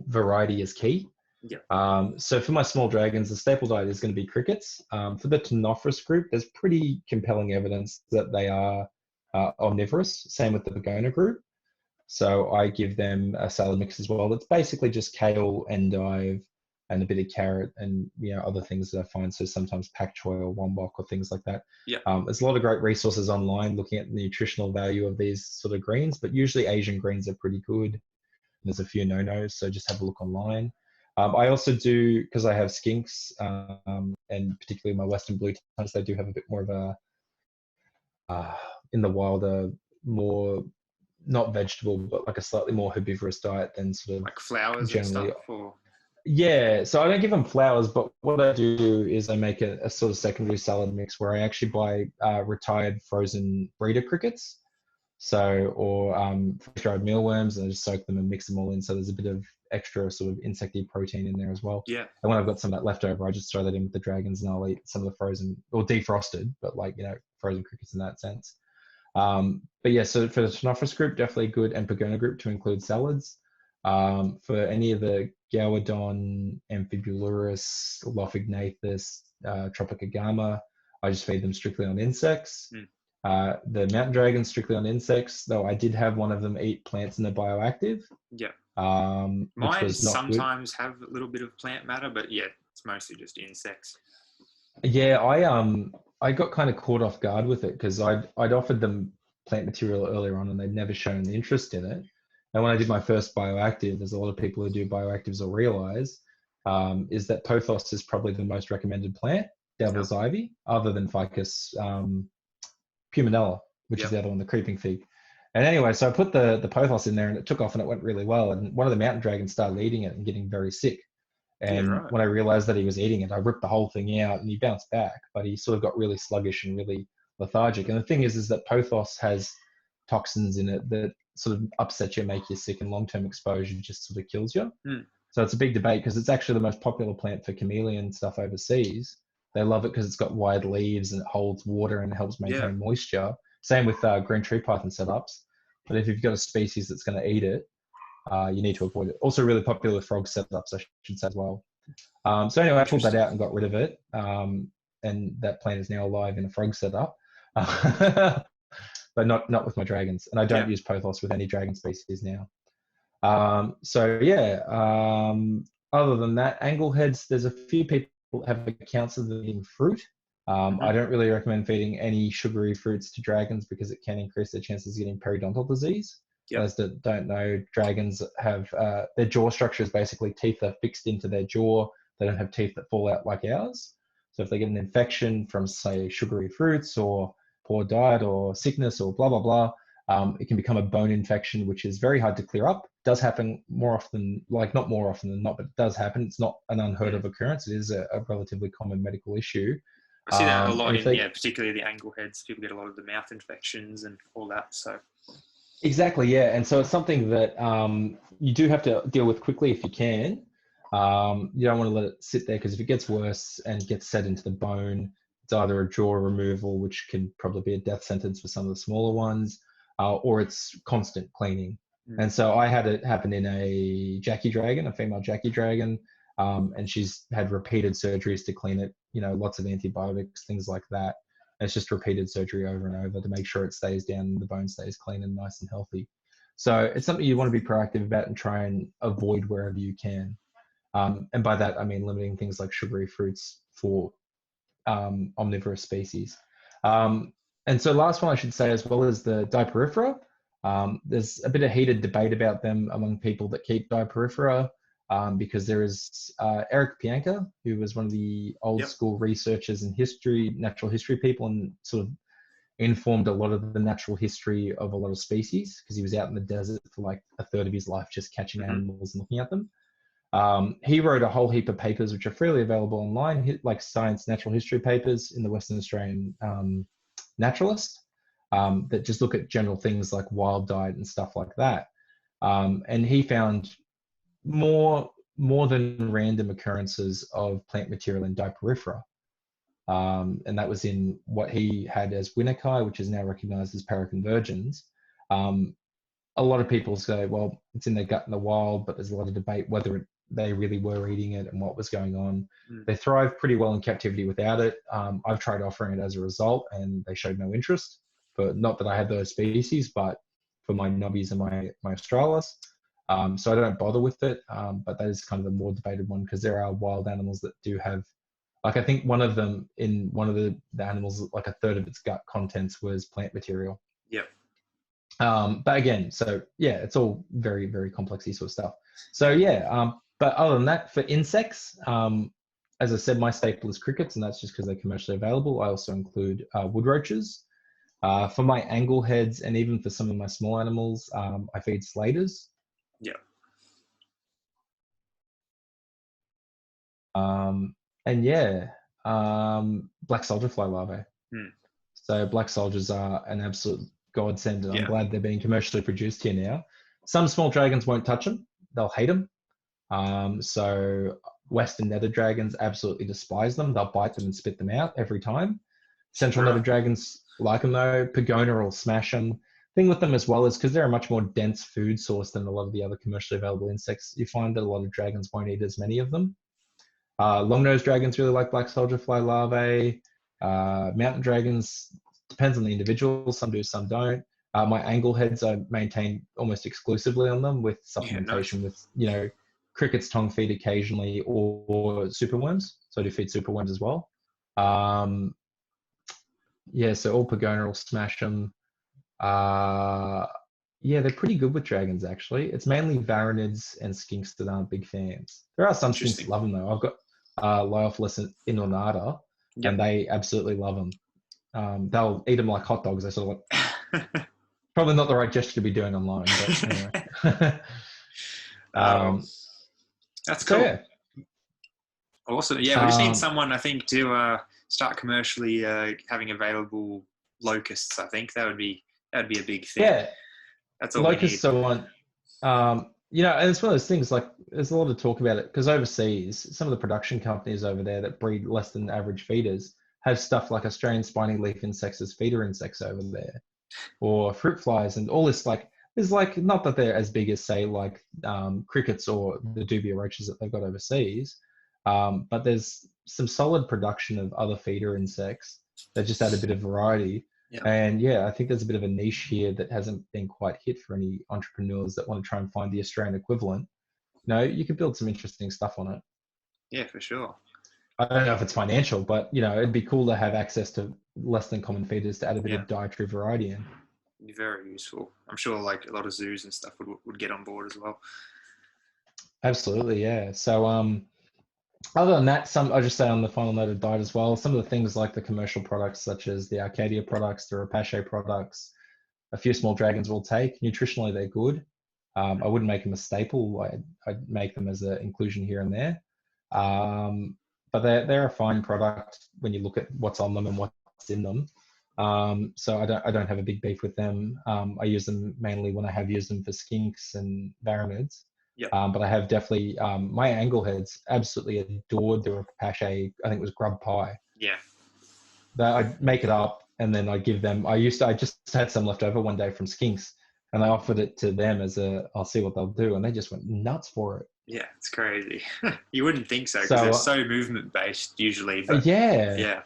S2: variety is key.
S1: Yeah.
S2: So for my small dragons, the staple diet is going to be crickets. For the Ctenophorus group, there's pretty compelling evidence that they are omnivorous. Same with the Begona group. So I give them a salad mix as well. It's basically just kale, endive, and a bit of carrot, and other things that I find. So sometimes pak choi or wombok or things like that.
S1: Yeah.
S2: There's a lot of great resources online looking at the nutritional value of these sort of greens, but usually Asian greens are pretty good. There's a few no-nos, so just have a look online. I also do, because I have skinks, and particularly my Western blue tongues, they do have a bit more of a, in the wild, more, not vegetable, but like a slightly more herbivorous diet than sort of
S1: like flowers
S2: generally.
S1: and stuff, or?
S2: Yeah, so I don't give them flowers, but what I do is I make a sort of secondary salad mix where I actually buy retired frozen breeder crickets. So, or freeze-dried mealworms, and I just soak them and mix them all in. So there's a bit of extra sort of insecty protein in there as well.
S1: Yeah.
S2: And when I've got some of that left over, I just throw that in with the dragons, and I'll eat some of the frozen or defrosted, but like frozen crickets in that sense. But yeah, so for the Ctenophorus group, definitely good, and Begona group to include salads. For any of the Gowodon, Amphibulurus, Lophignathus, Tropica Gamma, I just feed them strictly on insects. The mountain dragons strictly on insects, though I did have one of them eat plants in the bioactive.
S1: Yeah.
S2: Which was not
S1: sometimes good. Have a little bit of plant matter, but yeah, it's mostly just insects.
S2: Yeah, I got kind of caught off guard with it because I'd offered them plant material earlier on and they'd never shown an interest in it. And when I did my first bioactive, there's a lot of people who do bioactives will realize is that pothos is probably the most recommended plant, devil's ivy, other than ficus puminella, which is the other one, the creeping fig. And anyway, so I put the pothos in there and it took off and it went really well. And one of the mountain dragons started eating it and getting very sick. And when I realized that he was eating it, I ripped the whole thing out and he bounced back, but he sort of got really sluggish and really lethargic. And the thing is that pothos has toxins in it that sort of upset you, make you sick, and long-term exposure just sort of kills you. So it's a big debate because it's actually the most popular plant for chameleon stuff overseas. They love it because it's got wide leaves and it holds water and helps maintain moisture. Same with green tree python setups. But if you've got a species that's going to eat it, you need to avoid it. Also really popular with frog setups, I should say as well. So anyway, I pulled that out and got rid of it. And that plant is now alive in a frog setup. But not with my dragons. And I don't use pothos with any dragon species now. Other than that, angleheads, there's a few people have accounts of them eating fruit. I don't really recommend feeding any sugary fruits to dragons because it can increase their chances of getting periodontal disease. Those that don't know, dragons have their jaw structure is basically teeth are fixed into their jaw. They don't have teeth that fall out like ours. So if they get an infection from, say, sugary fruits or poor diet or sickness or blah, blah, blah, it can become a bone infection, which is very hard to clear up. It does happen more often, like not more often than not, but it does happen. It's not an unheard of occurrence. It is a relatively common medical issue.
S1: I see that a lot particularly the angleheads. People get a lot of the mouth infections and all that. So
S2: exactly, yeah. And so it's something that you do have to deal with quickly if you can. You don't want to let it sit there because if it gets worse and gets set into the bone, it's either a jaw removal, which can probably be a death sentence for some of the smaller ones, or it's constant cleaning. And so I had it happen in a Jackie dragon, a female Jackie dragon, and she's had repeated surgeries to clean it, lots of antibiotics, things like that. And it's just repeated surgery over and over to make sure it stays down and the bone stays clean and nice and healthy. So it's something you want to be proactive about and try and avoid wherever you can. And by that, I mean limiting things like sugary fruits for omnivorous species. And so last one I should say as well is the Diporifera. There's a bit of heated debate about them among people that keep Diporifera because there is Eric Pianka, who was one of the old school researchers in history, natural history people, and sort of informed a lot of the natural history of a lot of species because he was out in the desert for like a third of his life just catching animals and looking at them. He wrote a whole heap of papers which are freely available online, like science natural history papers in the Western Australian naturalist that just look at general things like wild diet and stuff like that. And he found more than random occurrences of plant material in diporifera. And that was in what he had as Winnicai, which is now recognized as paraconvergens. A lot of people say, well, it's in their gut in the wild, but there's a lot of debate whether they really were eating it and what was going on. They thrive pretty well in captivity without it. I've tried offering it as a result, and they showed no interest. But not that I had those species, but for my Nobbis and my Australis. So I don't bother with it, but that is kind of a more debated one because there are wild animals that do have, like I think one of them in one of the animals, like a third of its gut contents was plant material.
S1: Yep.
S2: But again, so yeah, it's all very, very complex sort of stuff. So yeah, but other than that, for insects, as I said, my staple is crickets, and that's just because they're commercially available. I also include wood roaches. For my angleheads and even for some of my small animals, I feed slaters.
S1: Yeah.
S2: And yeah, black soldier fly larvae. So black soldiers are an absolute godsend, and I'm glad they're being commercially produced here now. Some small dragons won't touch them; they'll hate them. So Western nether dragons absolutely despise them. They'll bite them and spit them out every time. Central nether dragons like them though. Pygona will smash them. Thing with them as well is because they're a much more dense food source than a lot of the other commercially available insects. You find that a lot of dragons won't eat as many of them. Long-nosed dragons really like black soldier fly larvae. Mountain dragons, depends on the individual. Some do, some don't. My angleheads I maintain almost exclusively on them with supplementation with, crickets tongue feed occasionally or superworms. So I do feed superworms as well. So all Pygona will smash them. They're pretty good with dragons, actually. It's mainly varanids and skinks that aren't big fans. There are some skinks that love them, though. I've got Lyophilus inornata, and they absolutely love them. They'll eat them like hot dogs. They sort of like... Probably not the right gesture to be doing online, but anyway.
S1: That's cool.
S2: So, yeah.
S1: Awesome. Yeah, we just need someone, I think, to start commercially having available locusts. I think that would be a big thing.
S2: Yeah,
S1: that's all
S2: locusts
S1: we need.
S2: are one. And it's one of those things. Like, there's a lot of talk about it because overseas, some of the production companies over there that breed less than average feeders have stuff like Australian spiny leaf insects as feeder insects over there, or fruit flies, and all this. Like, there's like not that they're as big as say like crickets or the dubia roaches that they've got overseas. But there's some solid production of other feeder insects that just add a bit of variety.
S1: Yeah.
S2: And yeah, I think there's a bit of a niche here that hasn't been quite hit for any entrepreneurs that want to try and find the Australian equivalent. You could build some interesting stuff on it.
S1: Yeah, for sure.
S2: I don't know if it's financial, but it'd be cool to have access to less than common feeders to add a bit of dietary variety in.
S1: It'd be very useful. I'm sure like a lot of zoos and stuff would get on board as well.
S2: Absolutely, yeah. So other than that, I'll just say on the final note of diet as well, some of the things like the commercial products, such as the Arcadia products, the Rapace products, a few small dragons will take. Nutritionally, they're good. I wouldn't make them a staple. I'd make them as an inclusion here and there. But they're a fine product when you look at what's on them and what's in them. So I don't have a big beef with them. I use them mainly when I have used them for skinks and varanids.
S1: Yep.
S2: But I have definitely, my angleheads absolutely adored the Rapace, I think it was grub pie.
S1: Yeah.
S2: I'd make it up and then I give them, I just had some left over one day from skinks and I offered it to them as I'll see what they'll do. And they just went nuts for it.
S1: Yeah, it's crazy. You wouldn't think so because they're so movement based usually. But
S2: yeah.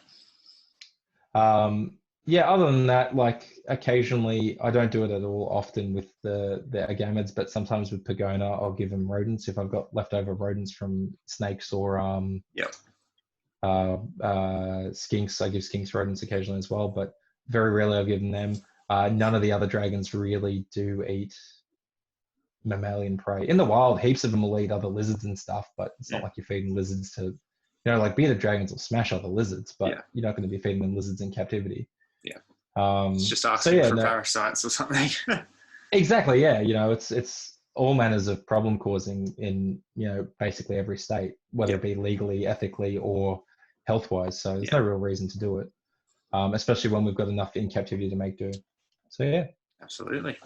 S2: Other than that, like occasionally, I don't do it at all often with the agamids, but sometimes with Pygona, I'll give them rodents if I've got leftover rodents from snakes or skinks. I give skinks rodents occasionally as well, but very rarely I've given them. None of the other dragons really do eat mammalian prey. In the wild, heaps of them will eat other lizards and stuff, but it's not like you're feeding lizards to, like bearded dragons will smash other lizards, but you're not going to be feeding them lizards in captivity.
S1: Yeah. It's just asking for parasites or something.
S2: Exactly. Yeah. It's all manners of problem causing in, basically every state, whether it be legally, ethically, or health wise. So there's no real reason to do it. especially when we've got enough in captivity to make do. So yeah.
S1: Absolutely.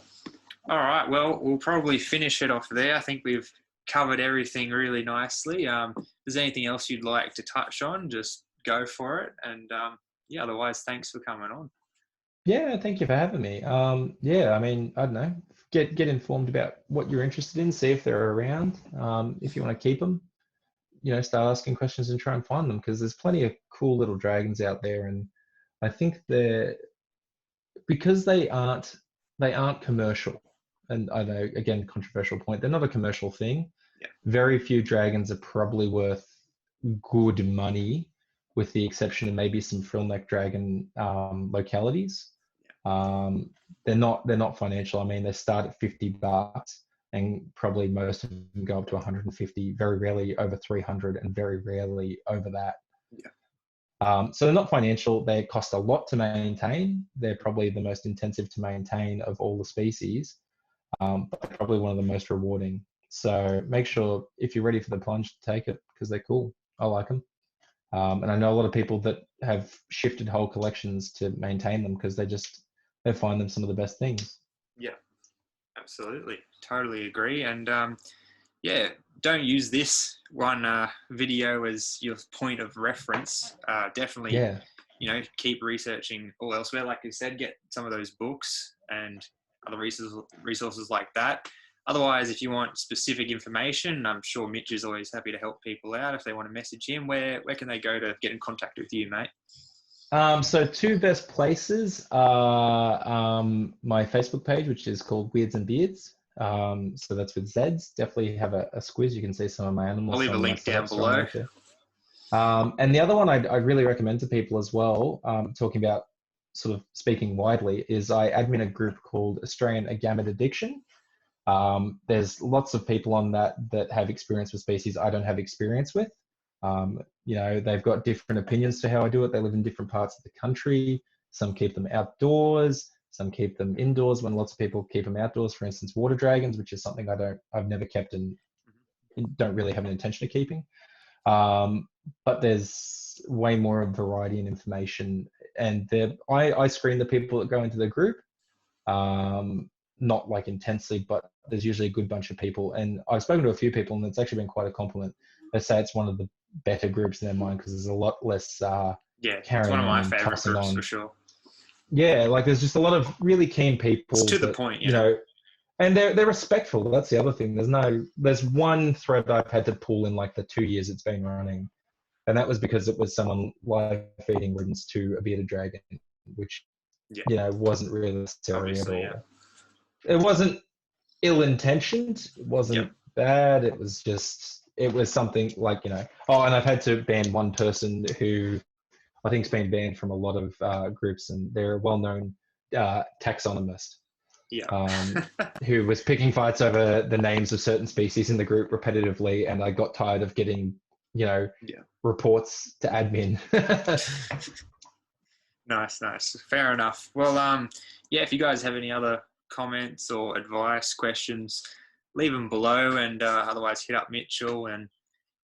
S1: All right. Well, we'll probably finish it off there. I think we've covered everything really nicely. If there's anything else you'd like to touch on, just go for it. And yeah, otherwise, thanks for coming on.
S2: Yeah, thank you for having me. Yeah, I mean, I don't know, get informed about what you're interested in, see if they're around. If you want to keep them, start asking questions and try and find them, because there's plenty of cool little dragons out there. And I think because they aren't commercial. And I know, again, controversial point, they're not a commercial thing.
S1: Yeah.
S2: Very few dragons are probably worth good money, with the exception of maybe some frillneck dragon localities. They're not financial. I mean, they start at $50, and probably most of them go up to 150, very rarely over 300, and very rarely over that.
S1: Yeah.
S2: So they're not financial. They cost a lot to maintain. They're probably the most intensive to maintain of all the species, but they're probably one of the most rewarding. So make sure, if you're ready for the plunge, to take it, because they're cool. I like them. And I know a lot of people that have shifted whole collections to maintain them, because they find them some of the best things.
S1: Yeah, absolutely. Totally agree. And yeah, don't use this one video as your point of reference. Definitely, keep researching all elsewhere. Like you said, get some of those books and other resources like that. Otherwise, if you want specific information, I'm sure Mitch is always happy to help people out. If they want to message him, where can they go to get in contact with you, mate?
S2: So two best places are my Facebook page, which is called Weirds and Beards. So that's with Zeds. Definitely have a squiz. You can see some of my animals.
S1: I'll leave a link down below.
S2: And the other one I'd really recommend to people as well, talking about sort of speaking widely, is I admin a group called Australian Agamid Addiction. There's lots of people on that have experience with species I don't have experience with. They've got different opinions to how I do it. They live in different parts of the country. Some keep them outdoors, some keep them indoors, when lots of people keep them outdoors. For instance, water dragons, which is something I've never kept and don't really have an intention of keeping. But there's way more of variety and information. And I screen the people that go into the group, not like intensely, but there's usually a good bunch of people. And I've spoken to a few people, and it's actually been quite a compliment. They say it's one of the better groups in their mind, because there's a lot less
S1: it's one of my favorite groups for sure.
S2: Yeah, like there's just a lot of really keen people.
S1: It's to the point,
S2: and they're respectful. That's the other thing. There's one thread I've had to pull in like the 2 years it's been running, and that was because it was someone live feeding rodents to a bearded dragon, which wasn't really necessary at all.
S1: Yeah.
S2: It wasn't ill-intentioned. It wasn't bad. It was something like, Oh, and I've had to ban one person who I think's been banned from a lot of groups, and they're a well-known taxonomist. Who was picking fights over the names of certain species in the group repetitively, and I got tired of getting, reports to admin.
S1: Nice. Fair enough. Well, if you guys have any other comments or advice, questions, leave them below, and otherwise hit up Mitchell, and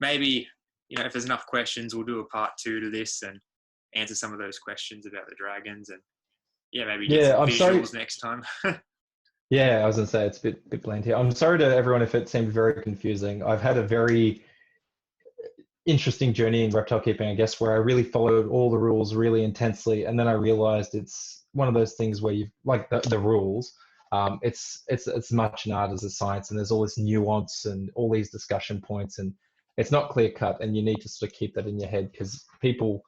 S1: maybe, if there's enough questions, we'll do a part 2 to this and answer some of those questions about the dragons, and maybe get some visuals next time.
S2: Yeah, I was gonna say it's a bit bland here. I'm sorry to everyone if it seemed very confusing. I've had a very interesting journey in reptile keeping, I guess, where I really followed all the rules really intensely, and then I realized it's one of those things where you like the rules. It's as much an art as a science, and there's all this nuance and all these discussion points, and it's not clear cut, and you need to sort of keep that in your head, because people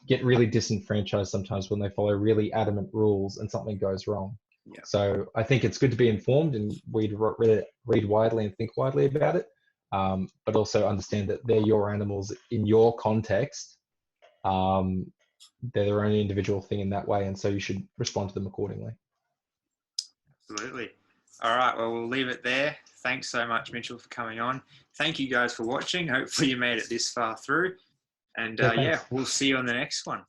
S2: get really disenfranchised sometimes when they follow really adamant rules and something goes wrong. So I think it's good to be informed and read widely and think widely about it, but also understand that they're your animals in your context. They're their own individual thing in that way, and so you should respond to them accordingly.
S1: Absolutely. All right, well, we'll leave it there. Thanks so much, Mitchell, for coming on. Thank you guys for watching. Hopefully you made it this far through. And we'll see you on the next one.